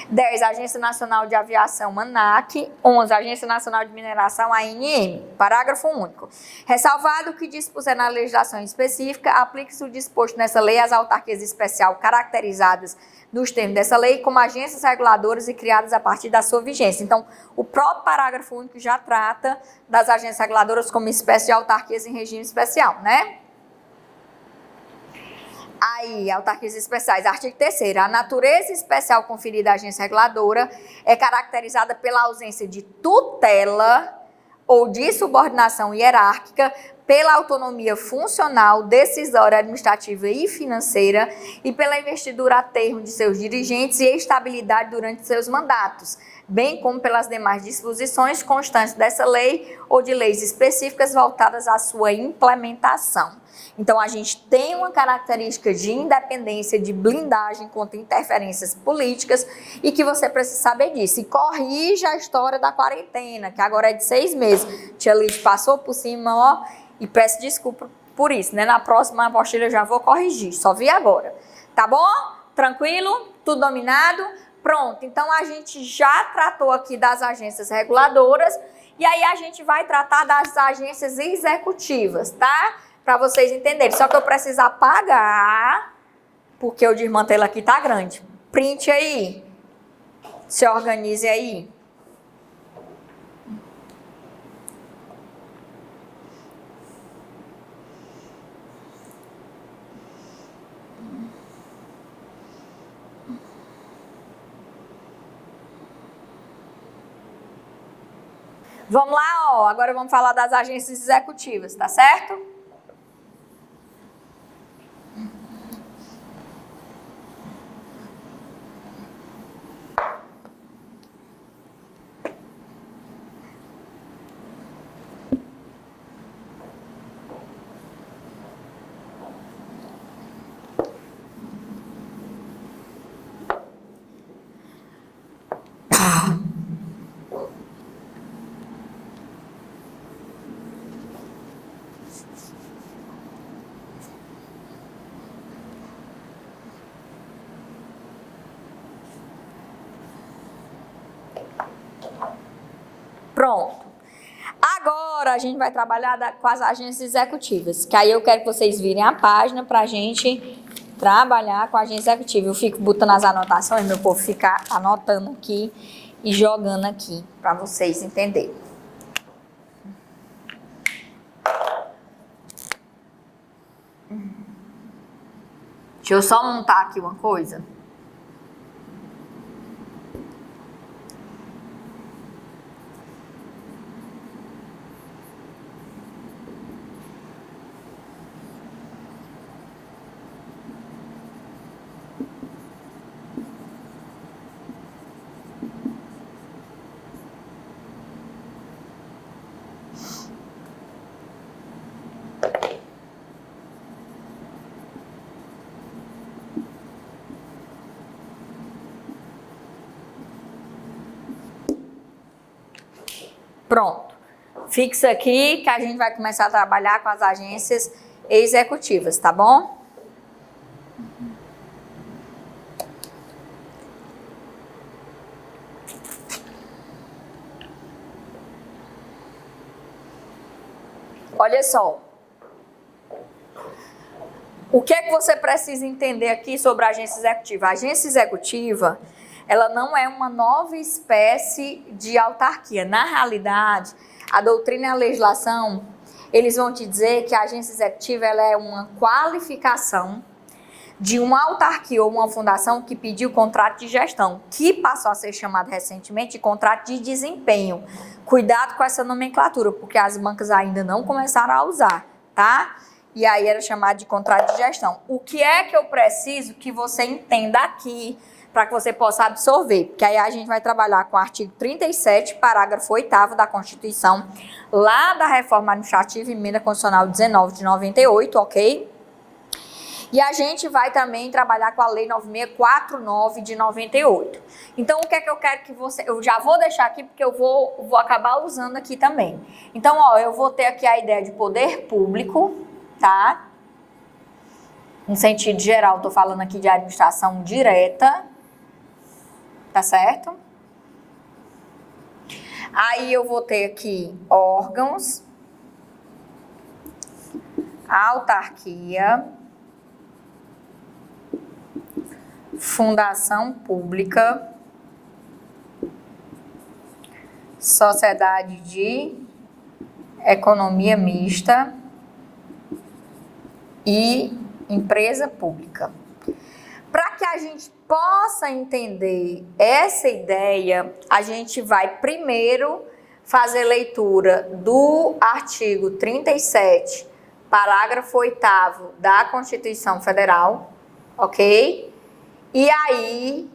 10. Agência Nacional de Aviação, ANAC. 11. Agência Nacional de Mineração, ANM. Parágrafo único. Ressalvado o que dispuser na legislação específica, aplique-se o disposto nessa lei às autarquias especial caracterizadas nos termos dessa lei como agências reguladoras e criadas a partir da sua vigência. Então, o próprio parágrafo único já trata das agências reguladoras como espécie de autarquias em regime especial, né? Aí, autarquias especiais. Artigo 3º. A natureza especial conferida à agência reguladora é caracterizada pela ausência de tutela ou de subordinação hierárquica, pela autonomia funcional, decisória, administrativa e financeira e pela investidura a termo de seus dirigentes e estabilidade durante seus mandatos, bem como pelas demais disposições constantes dessa lei ou de leis específicas voltadas à sua implementação. Então, a gente tem uma característica de independência, de blindagem contra interferências políticas e que você precisa saber disso. E corrija a história da quarentena, que agora é de 6 meses. Tia Liz passou por cima, ó, e peço desculpa por isso, né? Na próxima apostila eu já vou corrigir, só vi agora. Tá bom? Tranquilo? Tudo dominado? Pronto, então a gente já tratou aqui das agências reguladoras e aí a gente vai tratar das agências executivas, tá? Para vocês entenderem. Só que eu preciso apagar, porque o desmantelo aqui tá grande. Print aí. Se organize aí. Vamos lá, ó. Agora vamos falar das agências executivas, tá certo? Pronto. Agora a gente vai trabalhar com as agências executivas, que aí eu quero que vocês virem a página para a gente trabalhar com a agência executiva. Eu fico botando as anotações, meu povo fica anotando aqui e jogando aqui para vocês entenderem. Deixa eu só montar aqui uma coisa. Pronto. Fixa aqui que a gente vai começar a trabalhar com as agências executivas, tá bom? Olha só. O que é que você precisa entender aqui sobre a agência executiva? A agência executiva, ela não é uma nova espécie de autarquia. Na realidade, a doutrina e a legislação, eles vão te dizer que a agência executiva ela é uma qualificação de uma autarquia ou uma fundação que pediu contrato de gestão, que passou a ser chamado recentemente de contrato de desempenho. Cuidado com essa nomenclatura, porque as bancas ainda não começaram a usar, tá? E aí era chamado de contrato de gestão. O que é que eu preciso que você entenda aqui para que você possa absorver? Porque aí a gente vai trabalhar com o artigo 37, parágrafo 8º da Constituição, lá da Reforma Administrativa e Emenda Constitucional 19 de 98, ok? E a gente vai também trabalhar com a Lei 9649 de 98. Então, o que é que eu quero que você... Eu já vou deixar aqui porque eu vou acabar usando aqui também. Então, ó, eu vou ter aqui a ideia de poder público, tá? Em sentido geral, tô falando aqui de administração direta, tá certo? Aí eu vou ter aqui órgãos, autarquia, fundação pública, sociedade de economia mista e empresa pública. Para que a gente possa entender essa ideia, a gente vai primeiro fazer leitura do artigo 37, parágrafo 8º da Constituição Federal, ok? E aí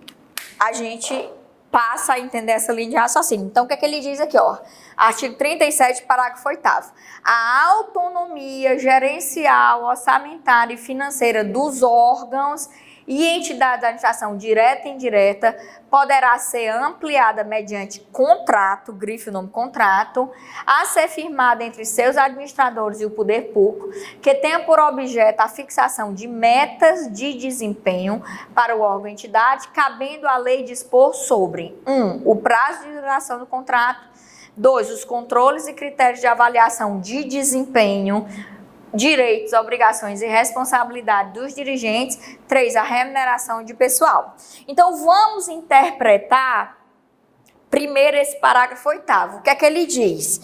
a gente passa a entender essa linha de raciocínio. Então, o que é que ele diz aqui, ó? Artigo 37, parágrafo 8º. A autonomia gerencial, orçamentária e financeira dos órgãos e entidades da administração direta e indireta poderá ser ampliada mediante contrato, grife o nome contrato, a ser firmado entre seus administradores e o poder público, que tenha por objeto a fixação de metas de desempenho para o órgão ou entidade, cabendo à lei dispor sobre 1. O prazo de duração do contrato, 2. Os controles e critérios de avaliação de desempenho, direitos, obrigações e responsabilidade dos dirigentes. 3. A remuneração de pessoal. Então, vamos interpretar primeiro esse parágrafo 8º. O que é que ele diz?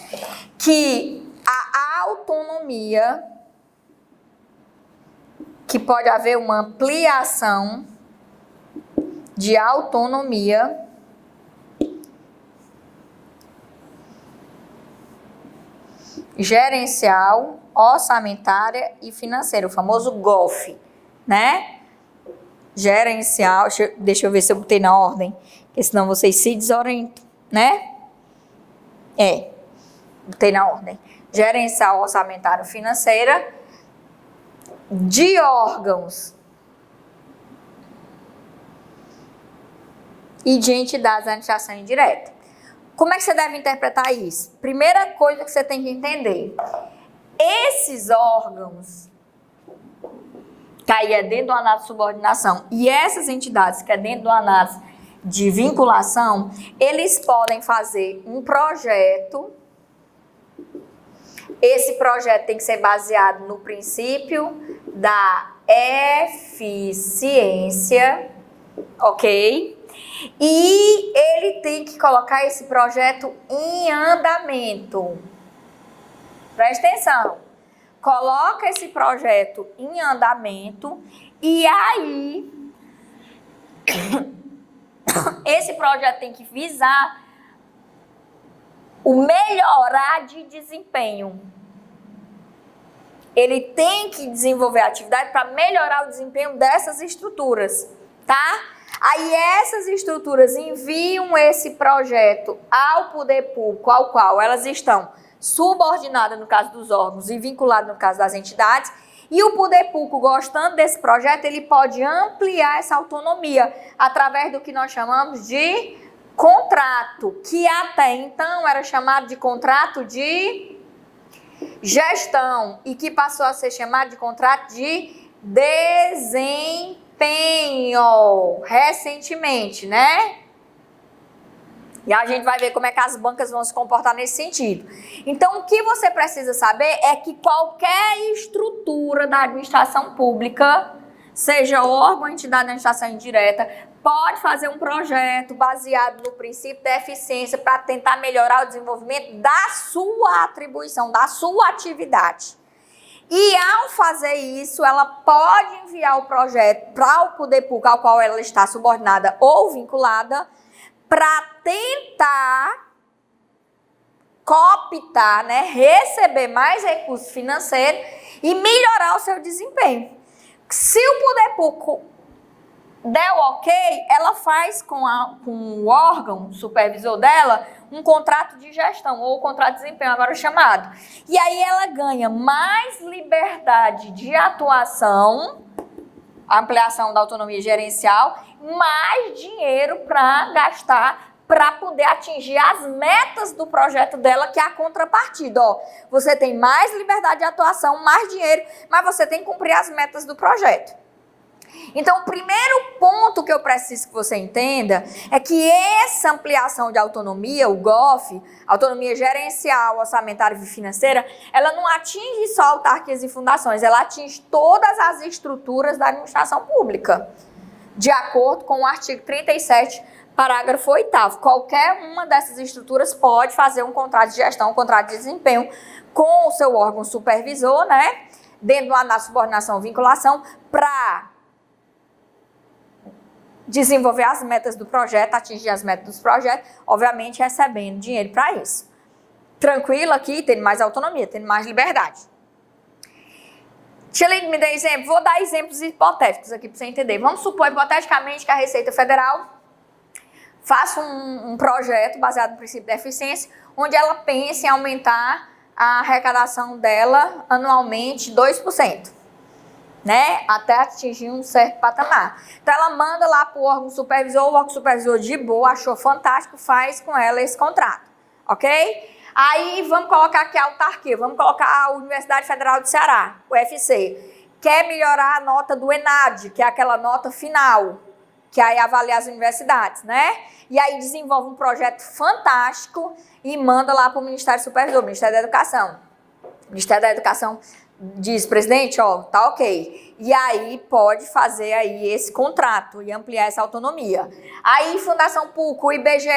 Que a autonomia, que pode haver uma ampliação de autonomia gerencial, orçamentária e financeira, o famoso GOF, né? Gerencial, deixa eu ver se eu botei na ordem, porque senão vocês se desorientam, né? Botei na ordem. Gerencial, orçamentária e financeira de órgãos e de entidades da administração indireta. Como é que você deve interpretar isso? Primeira coisa que você tem que entender. Esses órgãos, que aí é dentro do análise de subordinação, e essas entidades, que é dentro do análise de vinculação, eles podem fazer um projeto. Esse projeto tem que ser baseado no princípio da eficiência, ok? E ele tem que colocar esse projeto em andamento. Presta atenção. Coloca esse projeto em andamento e aí esse projeto tem que visar o melhorar de desempenho. Ele tem que desenvolver atividade para melhorar o desempenho dessas estruturas, tá? Aí essas estruturas enviam esse projeto ao poder público, ao qual elas estão subordinadas no caso dos órgãos e vinculadas no caso das entidades, e o poder público, gostando desse projeto, ele pode ampliar essa autonomia através do que nós chamamos de contrato que até então era chamado de contrato de gestão e que passou a ser chamado de contrato de desempenho recentemente, né? E a gente vai ver como é que as bancas vão se comportar nesse sentido. Então, o que você precisa saber é que qualquer estrutura da administração pública, seja órgão ou entidade de administração indireta, pode fazer um projeto baseado no princípio da eficiência para tentar melhorar o desenvolvimento da sua atribuição, da sua atividade. E ao fazer isso, ela pode enviar o projeto para o poder público ao qual ela está subordinada ou vinculada, para tentar cooptar, né, receber mais recursos financeiros e melhorar o seu desempenho. Se o poder público der o ok, ela faz com o órgão supervisor dela um contrato de gestão ou contrato de desempenho, agora chamado. E aí ela ganha mais liberdade de atuação, ampliação da autonomia gerencial, mais dinheiro para gastar para poder atingir as metas do projeto dela, que é a contrapartida. Ó, você tem mais liberdade de atuação, mais dinheiro, mas você tem que cumprir as metas do projeto. Então, o primeiro ponto que eu preciso que você entenda é que essa ampliação de autonomia, o GOF, autonomia gerencial, orçamentária e financeira, ela não atinge só autarquias e fundações, ela atinge todas as estruturas da administração pública, de acordo com o artigo 37, parágrafo 8º. Qualquer uma dessas estruturas pode fazer um contrato de gestão, um contrato de desempenho com o seu órgão supervisor, né, dentro da subordinação ou vinculação, para desenvolver as metas do projeto, atingir as metas do projeto, obviamente recebendo dinheiro para isso. Tranquilo aqui, tendo mais autonomia, tendo mais liberdade. Tia Lide, me dê exemplo. Vou dar exemplos hipotéticos aqui para você entender. Vamos supor, hipoteticamente, que a Receita Federal faça um projeto baseado no princípio da eficiência, onde ela pense em aumentar a arrecadação dela anualmente 2%. Né, até atingir um certo patamar. Então, ela manda lá para o órgão supervisor, o órgão supervisor de boa, achou fantástico, faz com ela esse contrato, ok? Aí, vamos colocar aqui a autarquia, vamos colocar a Universidade Federal do Ceará, o UFC. Quer melhorar a nota do ENAD, que é aquela nota final, que aí avalia as universidades, né? E aí desenvolve um projeto fantástico e manda lá para o Ministério Supervisor, Ministério da Educação. O Ministério da Educação diz, presidente, ó, tá ok. E aí pode fazer aí esse contrato e ampliar essa autonomia. Aí, Fundação Pública, o IBGE,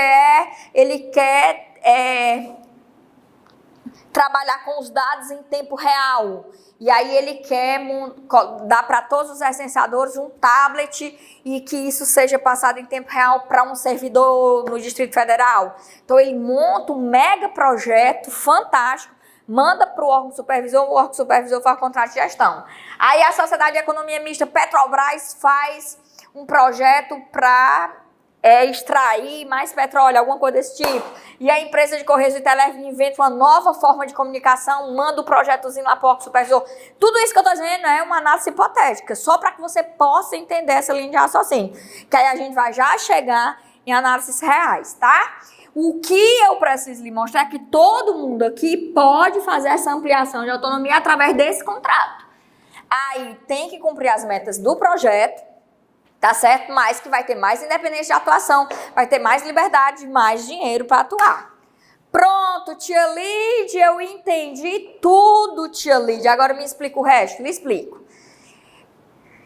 ele quer trabalhar com os dados em tempo real. E aí ele quer dar para todos os licenciadores um tablet e que isso seja passado em tempo real para um servidor no Distrito Federal. Então, ele monta um mega projeto fantástico, manda para o órgão supervisor, o órgão supervisor faz contrato de gestão. Aí a Sociedade de Economia Mista Petrobras faz um projeto para extrair mais petróleo, alguma coisa desse tipo. E a empresa de Correios e Telefone inventa uma nova forma de comunicação, manda o projetozinho lá para o órgão supervisor. Tudo isso que eu estou dizendo é uma análise hipotética, só para que você possa entender essa linha de raciocínio. Que aí a gente vai já chegar em análises reais, tá? O que eu preciso lhe mostrar é que todo mundo aqui pode fazer essa ampliação de autonomia através desse contrato. Aí tem que cumprir as metas do projeto, tá certo? Mas que vai ter mais independência de atuação, vai ter mais liberdade, mais dinheiro para atuar. Pronto, tia Lide, eu entendi tudo, tia Lide. Agora me explica o resto, lhe explico.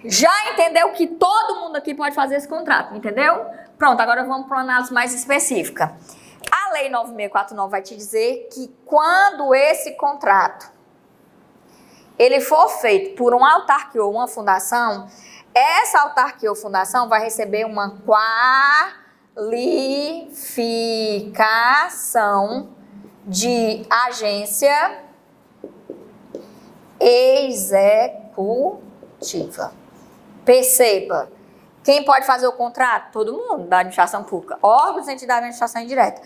Já entendeu que todo mundo aqui pode fazer esse contrato, entendeu? Pronto, agora vamos para uma análise mais específica. A Lei 9649 vai te dizer que quando esse contrato ele for feito por uma autarquia ou uma fundação, essa autarquia ou fundação vai receber uma qualificação de agência executiva. Perceba, quem pode fazer o contrato? Todo mundo da administração pública, órgãos e entidades de administração indireta.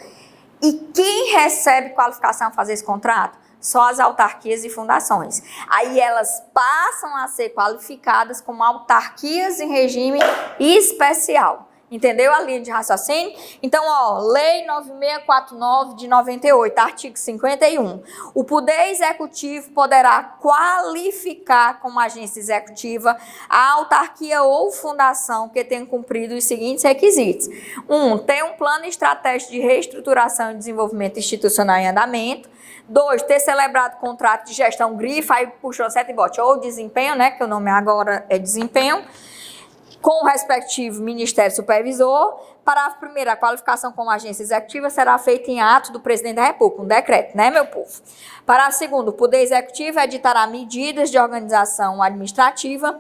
E quem recebe qualificação para fazer esse contrato? Só as autarquias e fundações. Aí elas passam a ser qualificadas como autarquias em regime especial. Entendeu a linha de raciocínio? Então, ó, Lei 9649 de 98, artigo 51. O Poder Executivo poderá qualificar como agência executiva a autarquia ou fundação que tenha cumprido os seguintes requisitos. 1. Ter um plano estratégico de reestruturação e desenvolvimento institucional em andamento. 2. Ter celebrado contrato de gestão grifa, aí puxou 7 e bote, ou desempenho, né, que o nome agora é desempenho, com o respectivo Ministério Supervisor. Parágrafo 1º, a qualificação como agência executiva será feita em ato do Presidente da República, um decreto, né, meu povo? Parágrafo 2º, o Poder Executivo editará medidas de organização administrativa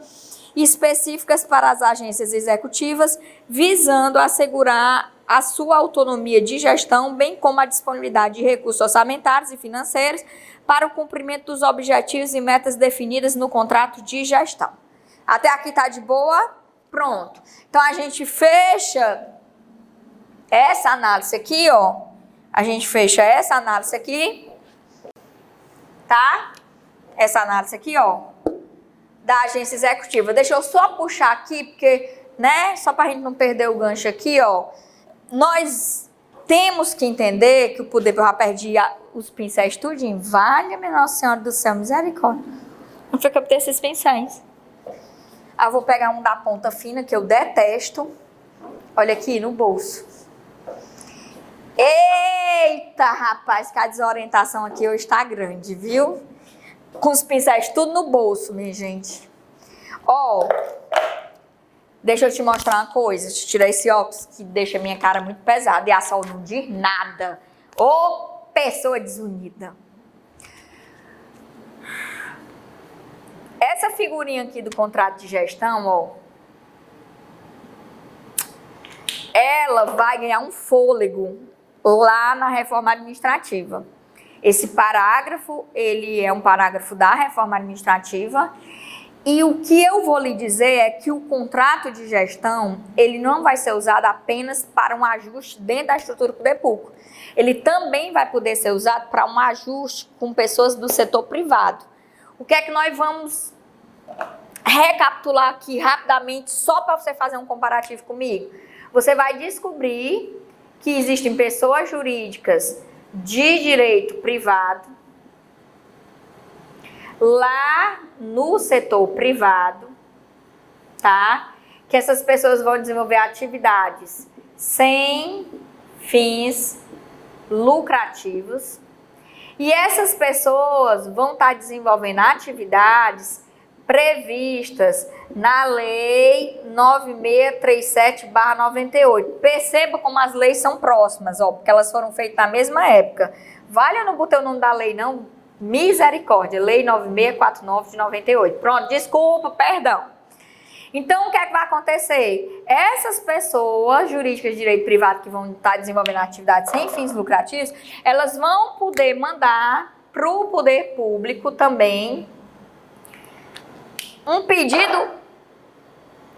específicas para as agências executivas, visando assegurar a sua autonomia de gestão, bem como a disponibilidade de recursos orçamentários e financeiros para o cumprimento dos objetivos e metas definidas no contrato de gestão. Até aqui tá de boa? Pronto. Então, a gente fecha essa análise aqui, ó. A gente fecha essa análise aqui, tá? Essa análise aqui, ó, da agência executiva. Deixa eu só puxar aqui, porque, né, só pra gente não perder o gancho aqui, ó. Nós temos que entender que o poder, eu já perdi os pincéis tudinho. Valha-me Nossa Senhora do Céu, misericórdia. Não foi que eu botei esses pincéis. Ah, vou pegar um da ponta fina, que eu detesto. Olha aqui, no bolso. Eita, rapaz, que a desorientação aqui hoje está grande, viu? Com os pincéis tudo no bolso, minha gente. Ó, deixa eu te mostrar uma coisa. Deixa eu tirar esse óculos que deixa a minha cara muito pesada. E a Sol não diz nada. Ô, pessoa desunida. Essa figurinha aqui do contrato de gestão, ó, ela vai ganhar um fôlego lá na reforma administrativa. Esse parágrafo, ele é um parágrafo da reforma administrativa, e o que eu vou lhe dizer é que o contrato de gestão, ele não vai ser usado apenas para um ajuste dentro da estrutura do poder público. Ele também vai poder ser usado para um ajuste com pessoas do setor privado. O que é que nós vamos recapitular aqui rapidamente, só para você fazer um comparativo comigo? Você vai descobrir que existem pessoas jurídicas de direito privado lá no setor privado, tá? Que essas pessoas vão desenvolver atividades sem fins lucrativos. E essas pessoas vão estar desenvolvendo atividades previstas na Lei 9637/98. Perceba como as leis são próximas, ó, porque elas foram feitas na mesma época. Vale, eu não botei o nome da lei, não? Misericórdia, Lei 9649 de 98. Pronto, desculpa, perdão. Então, o que é que vai acontecer? Essas pessoas jurídicas de direito privado que vão estar desenvolvendo atividades sem fins lucrativos, elas vão poder mandar para o poder público também um pedido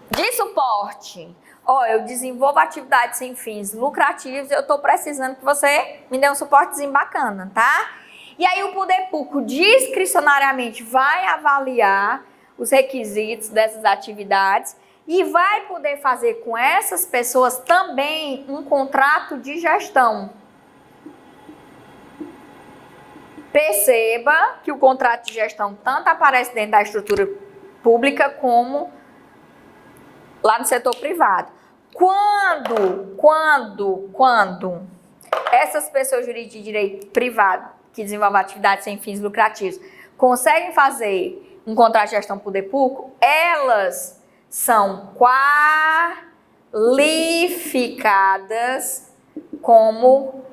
de suporte. Ó, eu desenvolvo atividades sem fins lucrativos, eu estou precisando que você me dê um suportezinho bacana, tá? E aí o poder público discricionariamente vai avaliar os requisitos dessas atividades e vai poder fazer com essas pessoas também um contrato de gestão. Perceba que o contrato de gestão tanto aparece dentro da estrutura pública como lá no setor privado. Quando essas pessoas jurídicas de direito privado que desenvolvem atividades sem fins lucrativos conseguem fazer um contrato de gestão poder público, elas são qualificadas como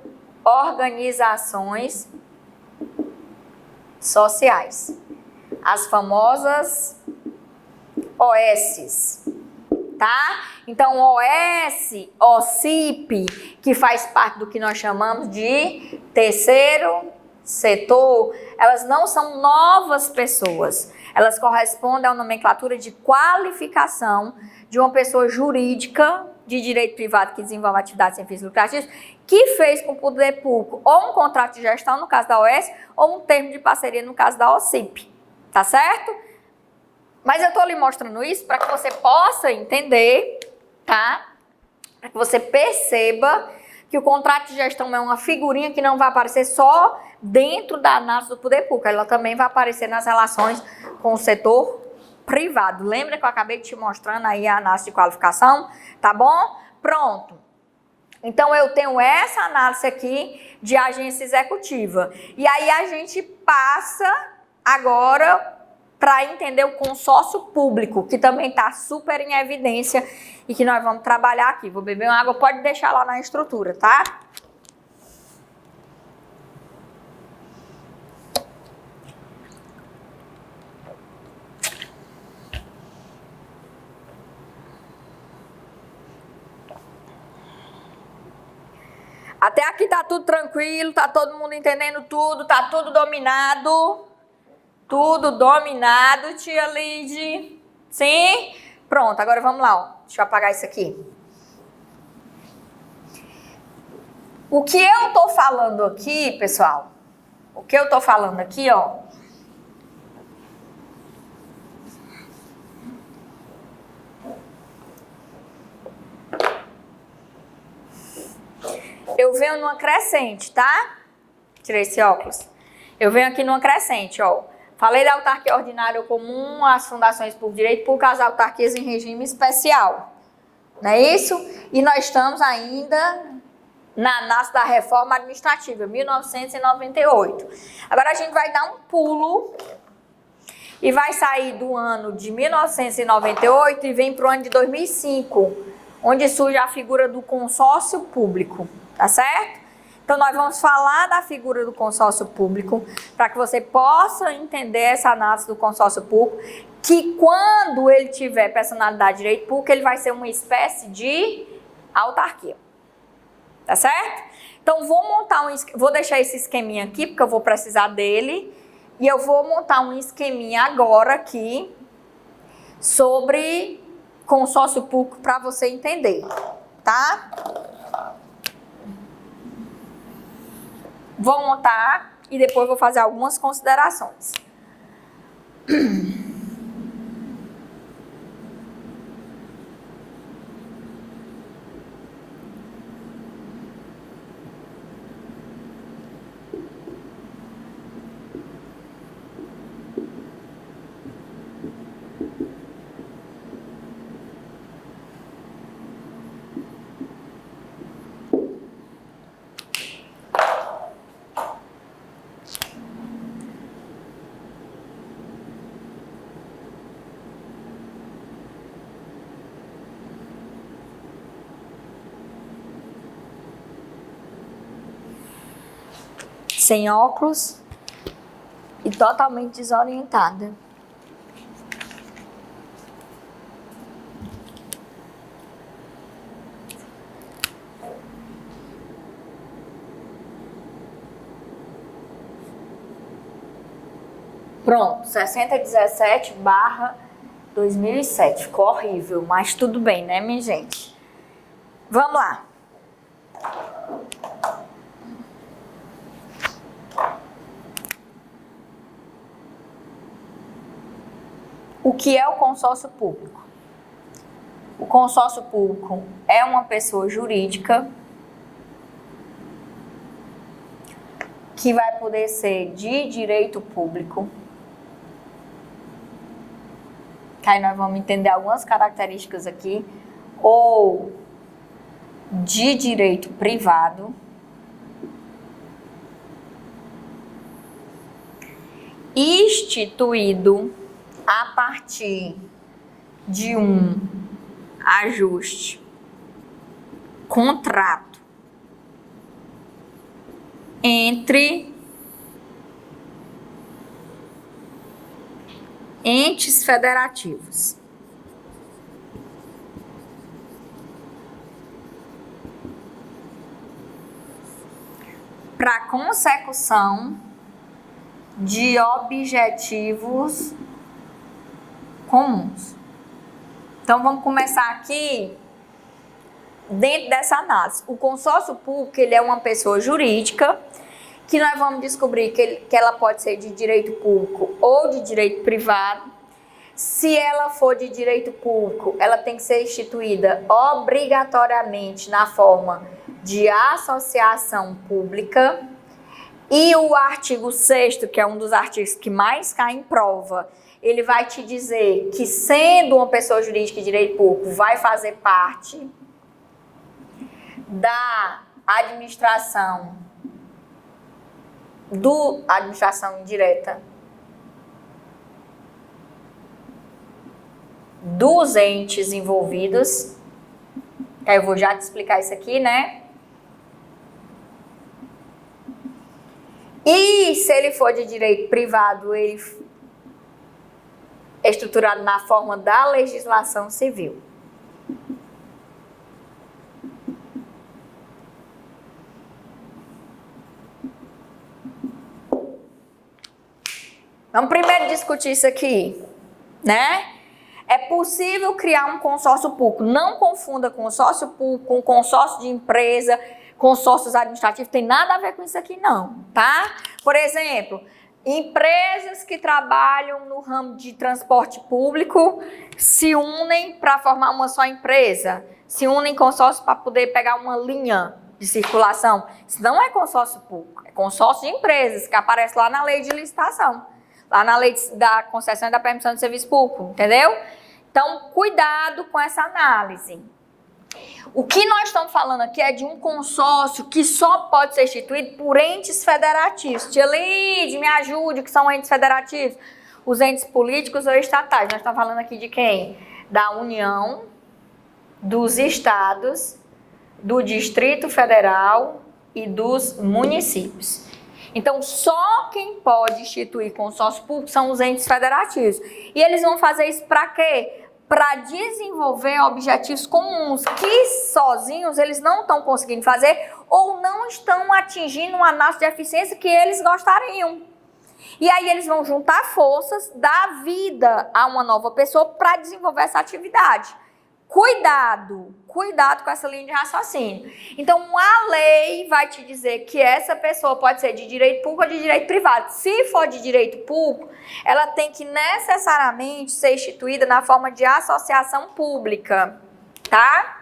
organizações sociais. As famosas OSs, tá? Então, OS, OCIP, que faz parte do que nós chamamos de terceiro setor, elas não são novas pessoas. Elas correspondem à nomenclatura de qualificação de uma pessoa jurídica de direito privado que desenvolve atividades sem fins lucrativos, que fez com o poder público ou um contrato de gestão, no caso da OS, ou um termo de parceria, no caso da OCIP. Tá certo? Mas eu tô lhe mostrando isso para que você possa entender, tá? para que você perceba que o contrato de gestão é uma figurinha que não vai aparecer só dentro da análise do poder público, ela também vai aparecer nas relações com o setor privado. Lembra que eu acabei de te mostrando aí a análise de qualificação? Tá bom? Pronto. Então, eu tenho essa análise aqui de agência executiva. E aí, a gente passa agora para entender o consórcio público, que também está super em evidência e que nós vamos trabalhar aqui. Vou beber uma água, pode deixar lá na estrutura, tá? Até aqui tá tudo tranquilo, tá todo mundo entendendo tudo, tá tudo dominado. Tudo dominado, tia Lide. Sim? Pronto, agora vamos lá, ó. Deixa eu apagar isso aqui. O que eu tô falando aqui, pessoal, o que eu tô falando aqui, ó, eu venho numa crescente, tá? Tirei esse óculos. Eu venho aqui numa crescente, ó. Falei da autarquia ordinária comum, as fundações por direito público, as autarquias em regime especial. Não é isso? E nós estamos ainda na análise da reforma administrativa, 1998. Agora a gente vai dar um pulo e vai sair do ano de 1998 e vem para o ano de 2005, onde surge a figura do consórcio público, tá certo? Então, nós vamos falar da figura do consórcio público para que você possa entender essa análise do consórcio público, que quando ele tiver personalidade de direito público, ele vai ser uma espécie de autarquia. Tá certo? Então, vou deixar esse esqueminha aqui, porque eu vou precisar dele, e eu vou montar um esqueminha agora aqui sobre consórcio público para você entender, tá? Vou montar e depois vou fazer algumas considerações. Sem óculos e totalmente desorientada. Pronto, 6017/2007. Ficou horrível, mas tudo bem, né, minha gente? Vamos lá. O que é o consórcio público? O consórcio público é uma pessoa jurídica que vai poder ser de direito público. Que aí nós vamos entender algumas características aqui. Ou de direito privado. Instituído a partir de um ajuste, contrato entre entes federativos. Para consecução de objetivos comuns. Então, vamos começar aqui dentro dessa análise. O consórcio público, ele é uma pessoa jurídica que nós vamos descobrir que ela pode ser de direito público ou de direito privado, Se ela for de direito público, ela tem que ser instituída obrigatoriamente na forma de associação pública. E o artigo 6º, que é um dos artigos que mais cai em prova, ele vai te dizer que, sendo uma pessoa jurídica de direito público, vai fazer parte da administração indireta dos entes envolvidos. Eu vou já te explicar isso aqui, né? E se ele for de direito privado, ele é estruturado na forma da legislação civil. Vamos primeiro discutir isso aqui, né? É possível criar um consórcio público. Não confunda consórcio público com consórcio de empresa, consórcios administrativos. Tem nada a ver com isso aqui não, tá? Por exemplo, empresas que trabalham no ramo de transporte público se unem para formar uma só empresa. Se unem em consórcio para poder pegar uma linha de circulação. Isso não é consórcio público, é consórcio de empresas, que aparece lá na lei de licitação. Lá na lei da concessão e da permissão de serviço público, entendeu? Então, cuidado com essa análise. O que nós estamos falando aqui é de um consórcio que só pode ser instituído por entes federativos. Tia Lide, me ajude, que são entes federativos. Os entes políticos ou estatais. Nós estamos falando aqui de quem? Da União, dos estados, do Distrito Federal e dos municípios. Então, só quem pode instituir consórcio público são os entes federativos. E eles vão fazer isso para quê? Para desenvolver objetivos comuns que sozinhos eles não estão conseguindo fazer ou não estão atingindo uma análise de eficiência que eles gostariam. E aí eles vão juntar forças, dar vida a uma nova pessoa para desenvolver essa atividade. Cuidado com essa linha de raciocínio. Então, a lei vai te dizer que essa pessoa pode ser de direito público ou de direito privado. Se for de direito público, ela tem que necessariamente ser instituída na forma de associação pública, tá?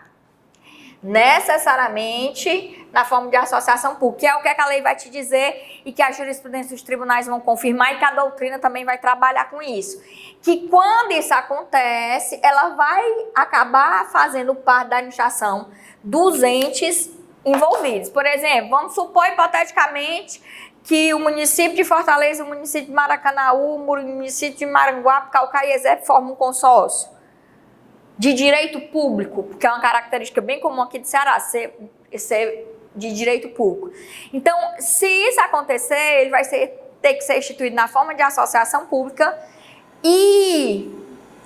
Necessariamente na forma de associação pública, que é o que a lei vai te dizer e que a jurisprudência dos tribunais vão confirmar e que a doutrina também vai trabalhar com isso. Que quando isso acontece, ela vai acabar fazendo parte da administração dos entes envolvidos. Por exemplo, vamos supor hipoteticamente que o município de Fortaleza, o município de Maracanaú, o município de Maranguape, Caucaia e Exep formam um consórcio de direito público, que é uma característica bem comum aqui de Ceará, ser de direito público. Então, se isso acontecer, ele vai ter que ser instituído na forma de associação pública e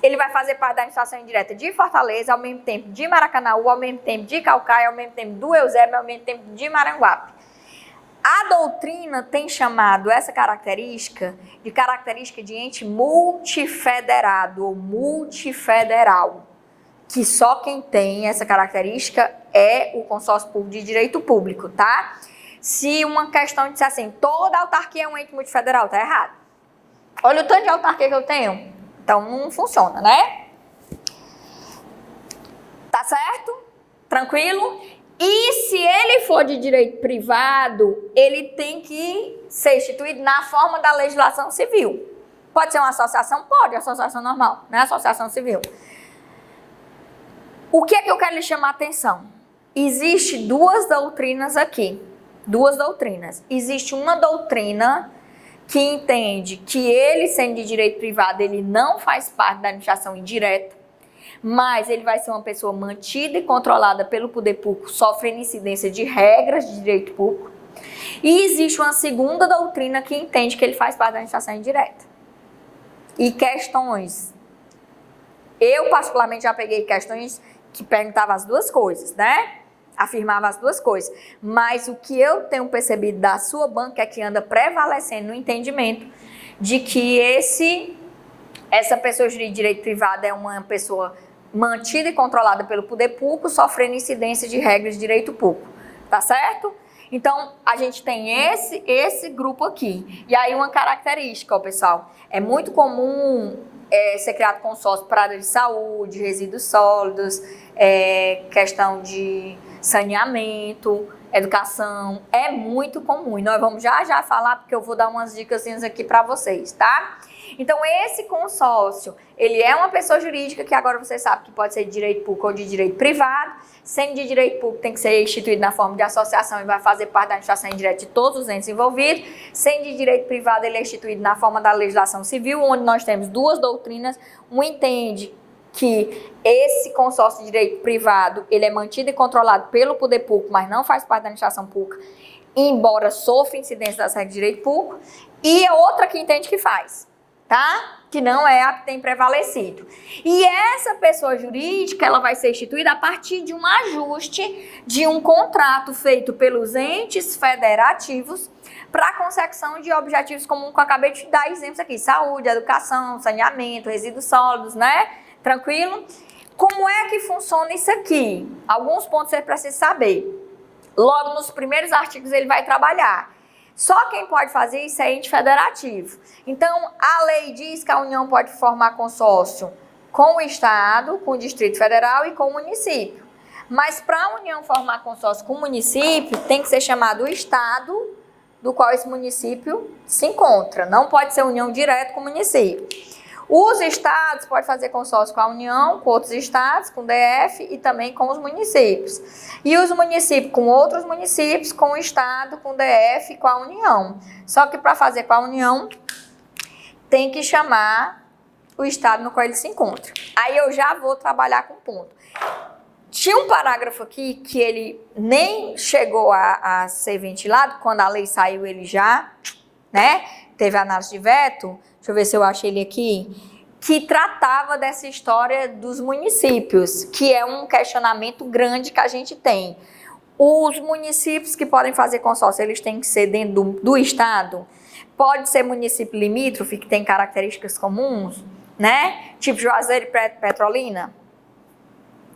ele vai fazer parte da administração indireta de Fortaleza, ao mesmo tempo de Maracanaú, ao mesmo tempo de Caucaia, ao mesmo tempo do Eusébio, ao mesmo tempo de Maranguape. A doutrina tem chamado essa característica de ente multifederado ou multifederal, que só quem tem essa característica é o consórcio público de direito público, tá? Se uma questão disser assim, toda autarquia é um ente multifederal, tá errado. Olha o tanto de autarquia que eu tenho. Então, não funciona, né? Tá certo? Tranquilo? E se ele for de direito privado, ele tem que ser instituído na forma da legislação civil. Pode ser uma associação? Pode, associação normal, né? Associação civil. O que é que eu quero lhe chamar a atenção? Existe duas doutrinas aqui. Duas doutrinas. Existe uma doutrina que entende que ele, sendo de direito privado, ele não faz parte da administração indireta, mas ele vai ser uma pessoa mantida e controlada pelo poder público, sofrendo incidência de regras de direito público. E existe uma segunda doutrina que entende que ele faz parte da administração indireta. E questões. Eu, particularmente, já peguei questões que perguntavam as duas coisas, né? Afirmava as duas coisas. Mas o que eu tenho percebido da sua banca é que anda prevalecendo no entendimento de que essa pessoa de direito privado é uma pessoa mantida e controlada pelo poder público, sofrendo incidência de regras de direito público. Tá certo? Então, a gente tem esse grupo aqui. E aí, uma característica, ó, pessoal. É muito comum ser criado consórcio para área de saúde, resíduos sólidos, questão de saneamento, educação, é muito comum. E nós vamos já falar, porque eu vou dar umas dicas aqui para vocês, tá? Então, esse consórcio, ele é uma pessoa jurídica que agora você sabe que pode ser de direito público ou de direito privado. Sendo de direito público, tem que ser instituído na forma de associação e vai fazer parte da administração indireta de todos os entes envolvidos. Sendo de direito privado, ele é instituído na forma da legislação civil, onde nós temos duas doutrinas. Um entende que esse consórcio de direito privado, ele é mantido e controlado pelo poder público, mas não faz parte da administração pública, embora sofra incidência das regras de direito público. E a outra que entende que faz, tá? Que não é a que tem prevalecido. E essa pessoa jurídica, ela vai ser instituída a partir de um ajuste de um contrato feito pelos entes federativos para a consecução de objetivos comuns que eu acabei de dar exemplos aqui. Saúde, educação, saneamento, resíduos sólidos, né? Tranquilo? Como é que funciona isso aqui? Alguns pontos você precisa saber. Logo nos primeiros artigos ele vai trabalhar. Só quem pode fazer isso é ente federativo. Então, a lei diz que a União pode formar consórcio com o Estado, com o Distrito Federal e com o município. Mas para a União formar consórcio com o município, tem que ser chamado o Estado do qual esse município se encontra. Não pode ser união direta com o município. Os estados podem fazer consórcio com a União, com outros estados, com o DF e também com os municípios. E os municípios com outros municípios, com o estado, com o DF e com a União. Só que para fazer com a União, tem que chamar o estado no qual ele se encontra. Aí eu já vou trabalhar com ponto. Tinha um parágrafo aqui que ele nem chegou a ser ventilado, quando a lei saiu ele já, né? Teve análise de veto. Deixa eu ver se eu acho ele aqui, que tratava dessa história dos municípios, que é um questionamento grande que a gente tem. Os municípios que podem fazer consórcio, eles têm que ser dentro do estado. Pode ser município limítrofe, que tem características comuns, né? Tipo Juazeiro e Petrolina,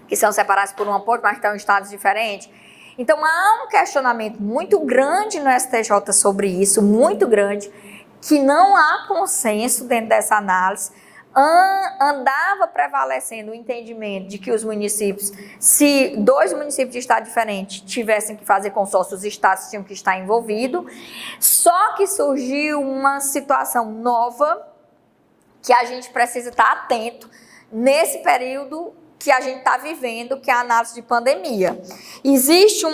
que são separados por uma ponte, mas estão em estados diferentes. Então, há um questionamento muito grande no STJ sobre isso, muito grande, que não há consenso dentro dessa análise. Andava prevalecendo o entendimento de que os municípios, se dois municípios de estado diferente tivessem que fazer consórcio, os estados tinham que estar envolvidos. Só que surgiu uma situação nova que a gente precisa estar atento nesse período que a gente está vivendo, que é a análise de pandemia. Existe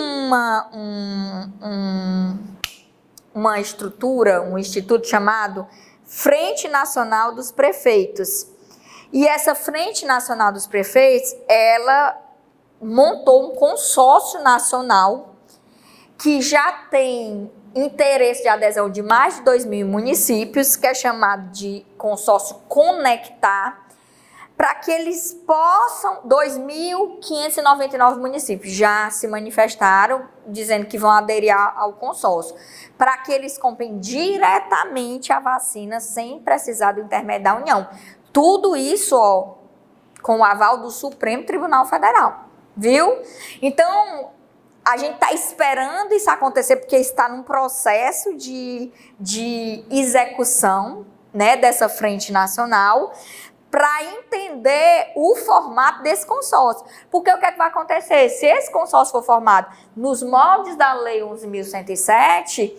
uma estrutura, um instituto chamado Frente Nacional dos Prefeitos. E essa Frente Nacional dos Prefeitos, ela montou um consórcio nacional que já tem interesse de adesão de mais de 2.000 municípios, que é chamado de consórcio Conectar, para que eles possam, 2.599 municípios já se manifestaram, dizendo que vão aderir ao consórcio, para que eles comprem diretamente a vacina sem precisar do intermédio da União. Tudo isso, ó, com o aval do Supremo Tribunal Federal, viu? Então, a gente está esperando isso acontecer, porque está num processo de execução, né, dessa frente nacional, para entender o formato desse consórcio. Porque o que é que vai acontecer? Se esse consórcio for formado nos moldes da Lei 11.107,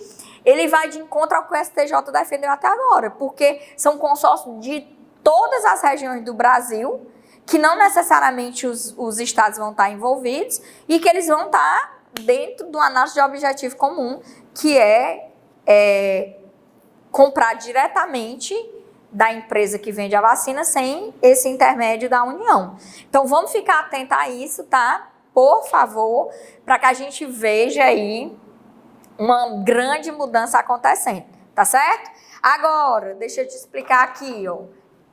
ele vai de encontro ao que o STJ defendeu até agora, porque são consórcios de todas as regiões do Brasil, que não necessariamente os estados vão estar envolvidos, e que eles vão estar dentro de uma análise de objetivo comum, que é comprar diretamente da empresa que vende a vacina sem esse intermédio da União. Então, vamos ficar atentos a isso, tá? Por favor, para que a gente veja aí uma grande mudança acontecendo, tá certo? Agora, deixa eu te explicar aqui, ó.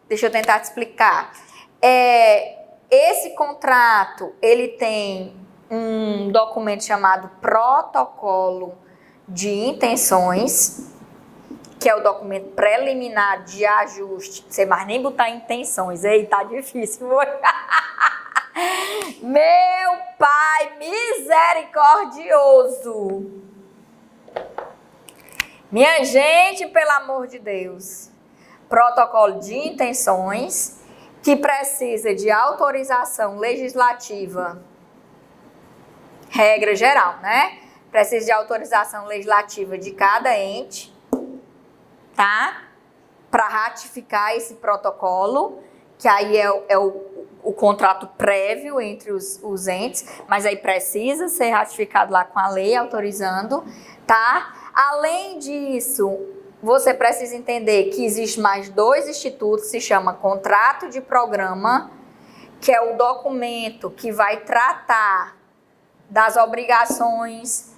Deixa eu tentar te explicar. Esse contrato, ele tem um documento chamado Protocolo de Intenções, que é o documento preliminar de ajuste. Não sei mais nem botar intenções. Ei, tá difícil. Meu Pai misericordioso. Minha gente, pelo amor de Deus. protocolo de intenções, que precisa de autorização legislativa, regra geral, né? Precisa de autorização legislativa de cada ente, tá? Para ratificar esse protocolo, que aí é o contrato prévio entre os entes, mas aí precisa ser ratificado lá com a lei, autorizando, tá? Além disso, você precisa entender que existe mais 2 institutos, se chama contrato de programa, que é o documento que vai tratar das obrigações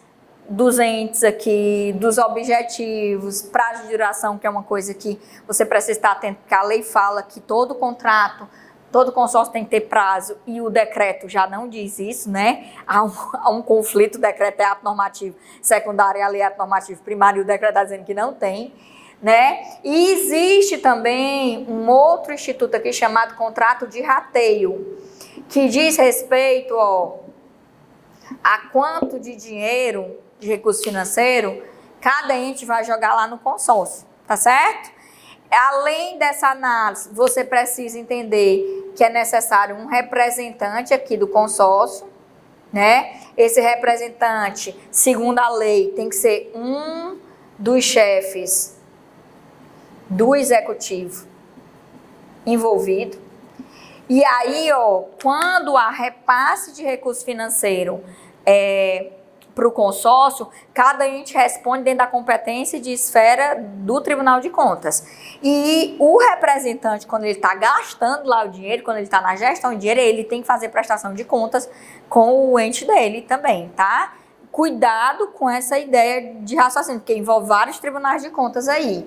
dos entes aqui, dos objetivos, prazo de duração, que é uma coisa que você precisa estar atento, porque a lei fala que todo contrato, todo consórcio tem que ter prazo, e o decreto já não diz isso, né? Há um conflito, o decreto é ato normativo secundário, a lei é ato normativo primário, e o decreto está dizendo que não tem, né? E existe também um outro instituto aqui chamado contrato de rateio, que diz respeito a quanto de dinheiro, de recurso financeiro, cada ente vai jogar lá no consórcio, tá certo? Além dessa análise, você precisa entender que é necessário um representante aqui do consórcio, né? Esse representante, segundo a lei, tem que ser um dos chefes do executivo envolvido. E aí, quando há repasse de recurso financeiro para o consórcio, cada ente responde dentro da competência de esfera do Tribunal de Contas. E o representante, quando ele está gastando lá o dinheiro, quando ele está na gestão de dinheiro, ele tem que fazer prestação de contas com o ente dele também, tá? Cuidado com essa ideia de raciocínio, porque envolve vários tribunais de contas aí.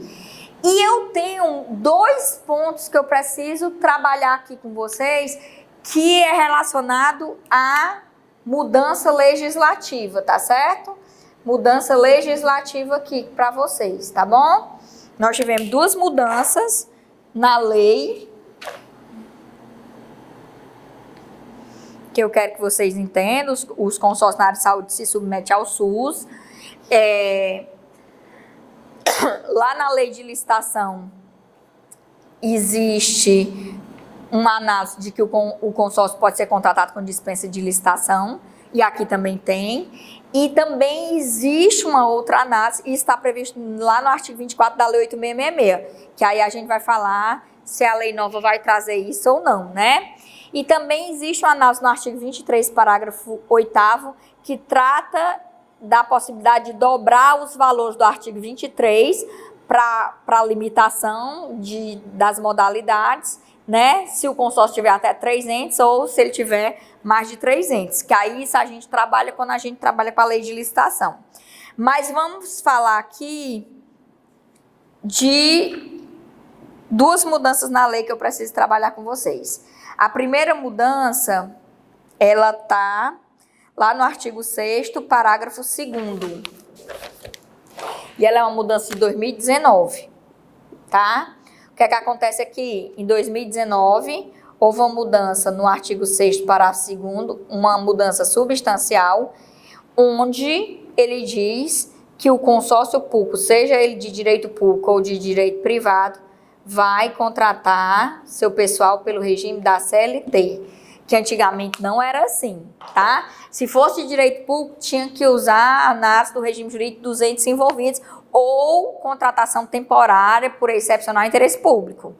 E eu tenho 2 pontos que eu preciso trabalhar aqui com vocês, que é relacionado à mudança legislativa, tá certo? Mudança legislativa aqui para vocês, tá bom? Nós tivemos 2 mudanças na lei, que eu quero que vocês entendam. Os consórcios na área de saúde se submetem ao SUS. Lá na lei de licitação existe uma análise de que o consórcio pode ser contratado com dispensa de licitação, e aqui também tem. E também existe uma outra análise, e está previsto lá no artigo 24 da lei 8666, que aí a gente vai falar se a lei nova vai trazer isso ou não, né? E também existe uma análise no artigo 23, parágrafo 8º, que trata da possibilidade de dobrar os valores do artigo 23 para limitação das modalidades, né? Se o consórcio tiver até 3 entes ou se ele tiver mais de 3 entes, que aí isso a gente trabalha quando a gente trabalha com a lei de licitação. Mas vamos falar aqui de 2 mudanças na lei que eu preciso trabalhar com vocês. A primeira mudança, ela está lá no artigo 6º, parágrafo 2º. E ela é uma mudança de 2019, tá? O que é que acontece aqui? Em 2019, houve uma mudança no artigo 6º, parágrafo 2º, uma mudança substancial, onde ele diz que o consórcio público, seja ele de direito público ou de direito privado, vai contratar seu pessoal pelo regime da CLT, que antigamente não era assim, tá? Se fosse de direito público, tinha que usar a análise do regime jurídico dos entes envolvidos ou contratação temporária por excepcional interesse público.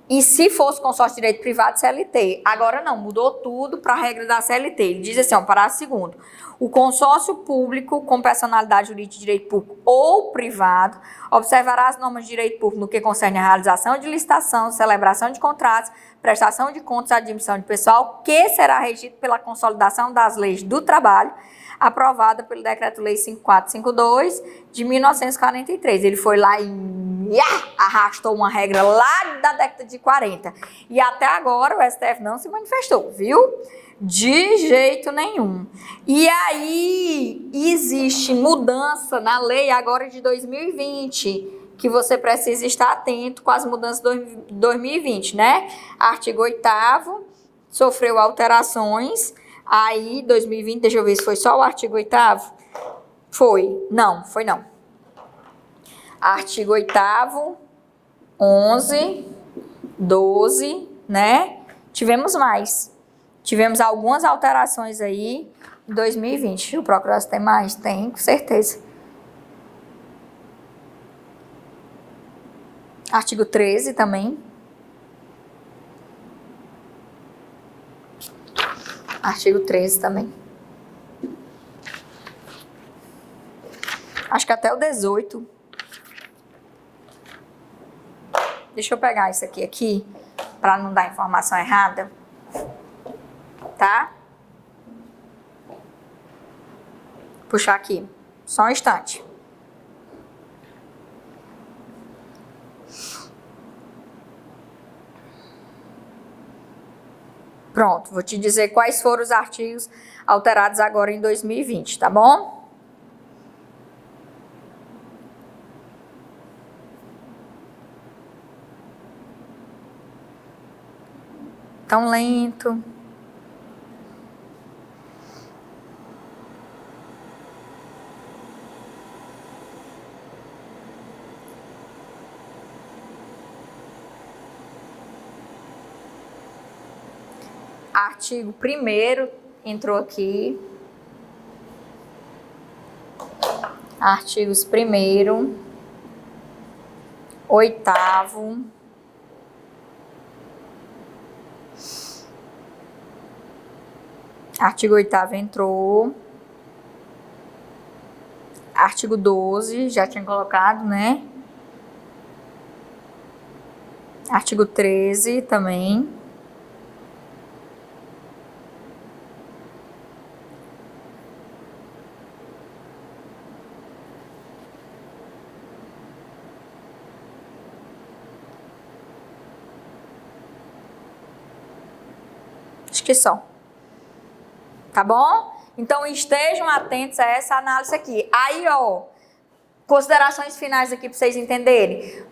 E se fosse consórcio de direito privado, CLT. Agora não, mudou tudo para a regra da CLT. Ele diz assim, parágrafo 2º. O consórcio público com personalidade jurídica de direito público ou privado observará as normas de direito público no que concerne a realização de licitação, celebração de contratos, prestação de contas e admissão de pessoal, que será regido pela consolidação das leis do trabalho, aprovada pelo Decreto-Lei 5452 de 1943. Ele foi lá e arrastou uma regra lá da década de 40. E até agora o STF não se manifestou, viu? De jeito nenhum. E aí existe mudança na lei agora de 2020, que você precisa estar atento com as mudanças de 2020, né? Artigo 8º sofreu alterações. Aí, 2020, deixa eu ver se foi só o artigo 8º. Foi. Não, foi não. Artigo 8º, 11, 12, né? Tivemos mais. Tivemos algumas alterações aí em 2020. Deixa eu procurar se tem mais. Tem, com certeza. Artigo 13 também. Artigo 13 também. Acho que até o 18. Deixa eu pegar isso aqui, para não dar informação errada. Tá? Puxar aqui. Só um instante. Pronto, vou te dizer quais foram os artigos alterados agora em 2020, tá bom? Tão lento. Artigo 1º entrou aqui. Artigos 1º, 8º. Artigo 8º entrou. Artigo 12, já tinha colocado, né? Artigo 13 também. Acho que só. Tá bom? Então, estejam atentos a essa análise aqui. Aí, ó, considerações finais aqui para vocês entenderem.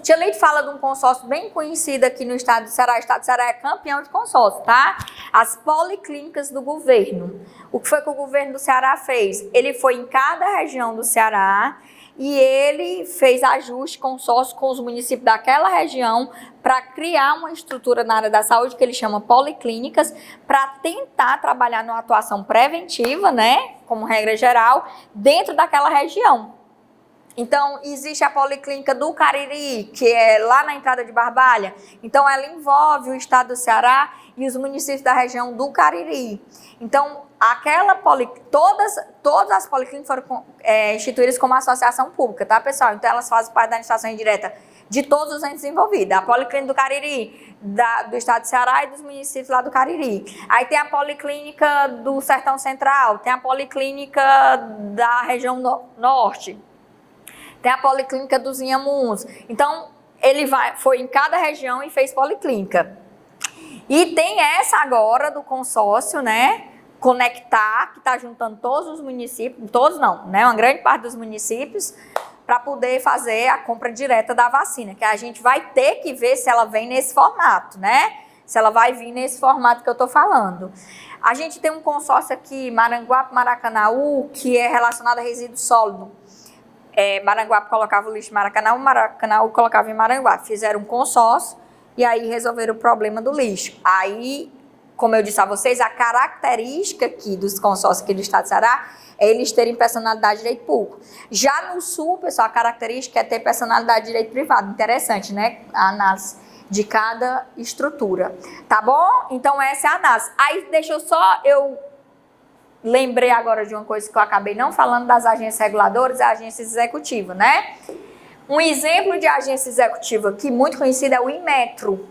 Tia Leite fala de um consórcio bem conhecido aqui no estado do Ceará. O estado do Ceará é campeão de consórcio, tá? As policlínicas do governo. O que foi que o governo do Ceará fez? Ele foi em cada região do Ceará e ele fez ajuste, consórcio com os municípios daquela região para criar uma estrutura na área da saúde que ele chama policlínicas, para tentar trabalhar numa atuação preventiva, né, como regra geral, dentro daquela região. Então, existe a Policlínica do Cariri, que é lá na entrada de Barbalha. Então, ela envolve o estado do Ceará e os municípios da região do Cariri. Então, todas as policlínicas foram instituídas como associação pública, tá, pessoal? Então, elas fazem parte da administração indireta de todos os entes envolvidos. A Policlínica do Cariri, do estado do Ceará e dos municípios lá do Cariri. Aí tem a Policlínica do Sertão Central, tem a Policlínica da região norte. Tem a Policlínica dos Inhamuns. Então, ele foi em cada região e fez policlínica. E tem essa agora do consórcio, né? Conectar, que está juntando todos os municípios, todos não, né? Uma grande parte dos municípios, para poder fazer a compra direta da vacina. Que a gente vai ter que ver se ela vem nesse formato, né? Se ela vai vir nesse formato que eu estou falando. A gente tem um consórcio aqui, Maranguape-Maracanaú, que é relacionado a resíduo sólido. Maranguape colocava o lixo em Maracanaú, Maracanaú colocava em Maranguape. Fizeram um consórcio e aí resolveram o problema do lixo. Aí, como eu disse a vocês, a característica aqui dos consórcios aqui do estado do Ceará é eles terem personalidade de direito público. Já no sul, pessoal, a característica é ter personalidade de direito privado. Interessante, né? A análise de cada estrutura. Tá bom? Então, essa é a análise. Aí, deixa eu lembrei agora de uma coisa que eu acabei não falando das agências reguladoras e agências executivas, né? Um exemplo de agência executiva aqui muito conhecida é o Inmetro.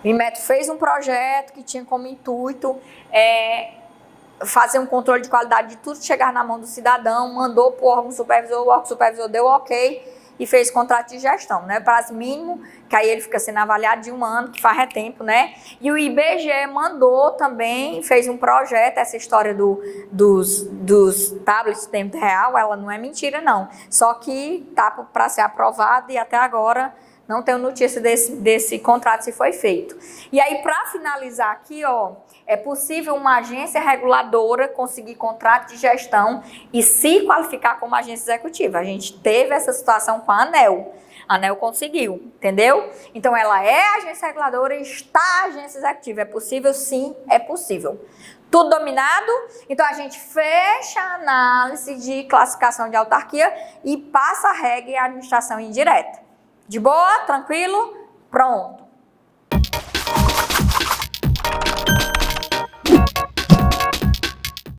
O Inmetro fez um projeto que tinha como intuito fazer um controle de qualidade de tudo que chegar na mão do cidadão, mandou para o órgão supervisor deu ok e fez contrato de gestão, né? Prazo mínimo, que aí ele fica sendo avaliado de 1 ano, que faz tempo, né? E o IBGE mandou também, fez um projeto, essa história dos tablets de tempo real, ela não é mentira, não. Só que tá para ser aprovado e até agora não tenho notícia desse contrato se foi feito. E aí, para finalizar aqui, ó, é possível uma agência reguladora conseguir contrato de gestão e se qualificar como agência executiva. A gente teve essa situação com a ANEEL. A ANEEL conseguiu, entendeu? Então, ela é agência reguladora e está agência executiva. É possível? Sim, é possível. Tudo dominado? Então, a gente fecha a análise de classificação de autarquia e passa a regra e a administração indireta. De boa? Tranquilo? Pronto.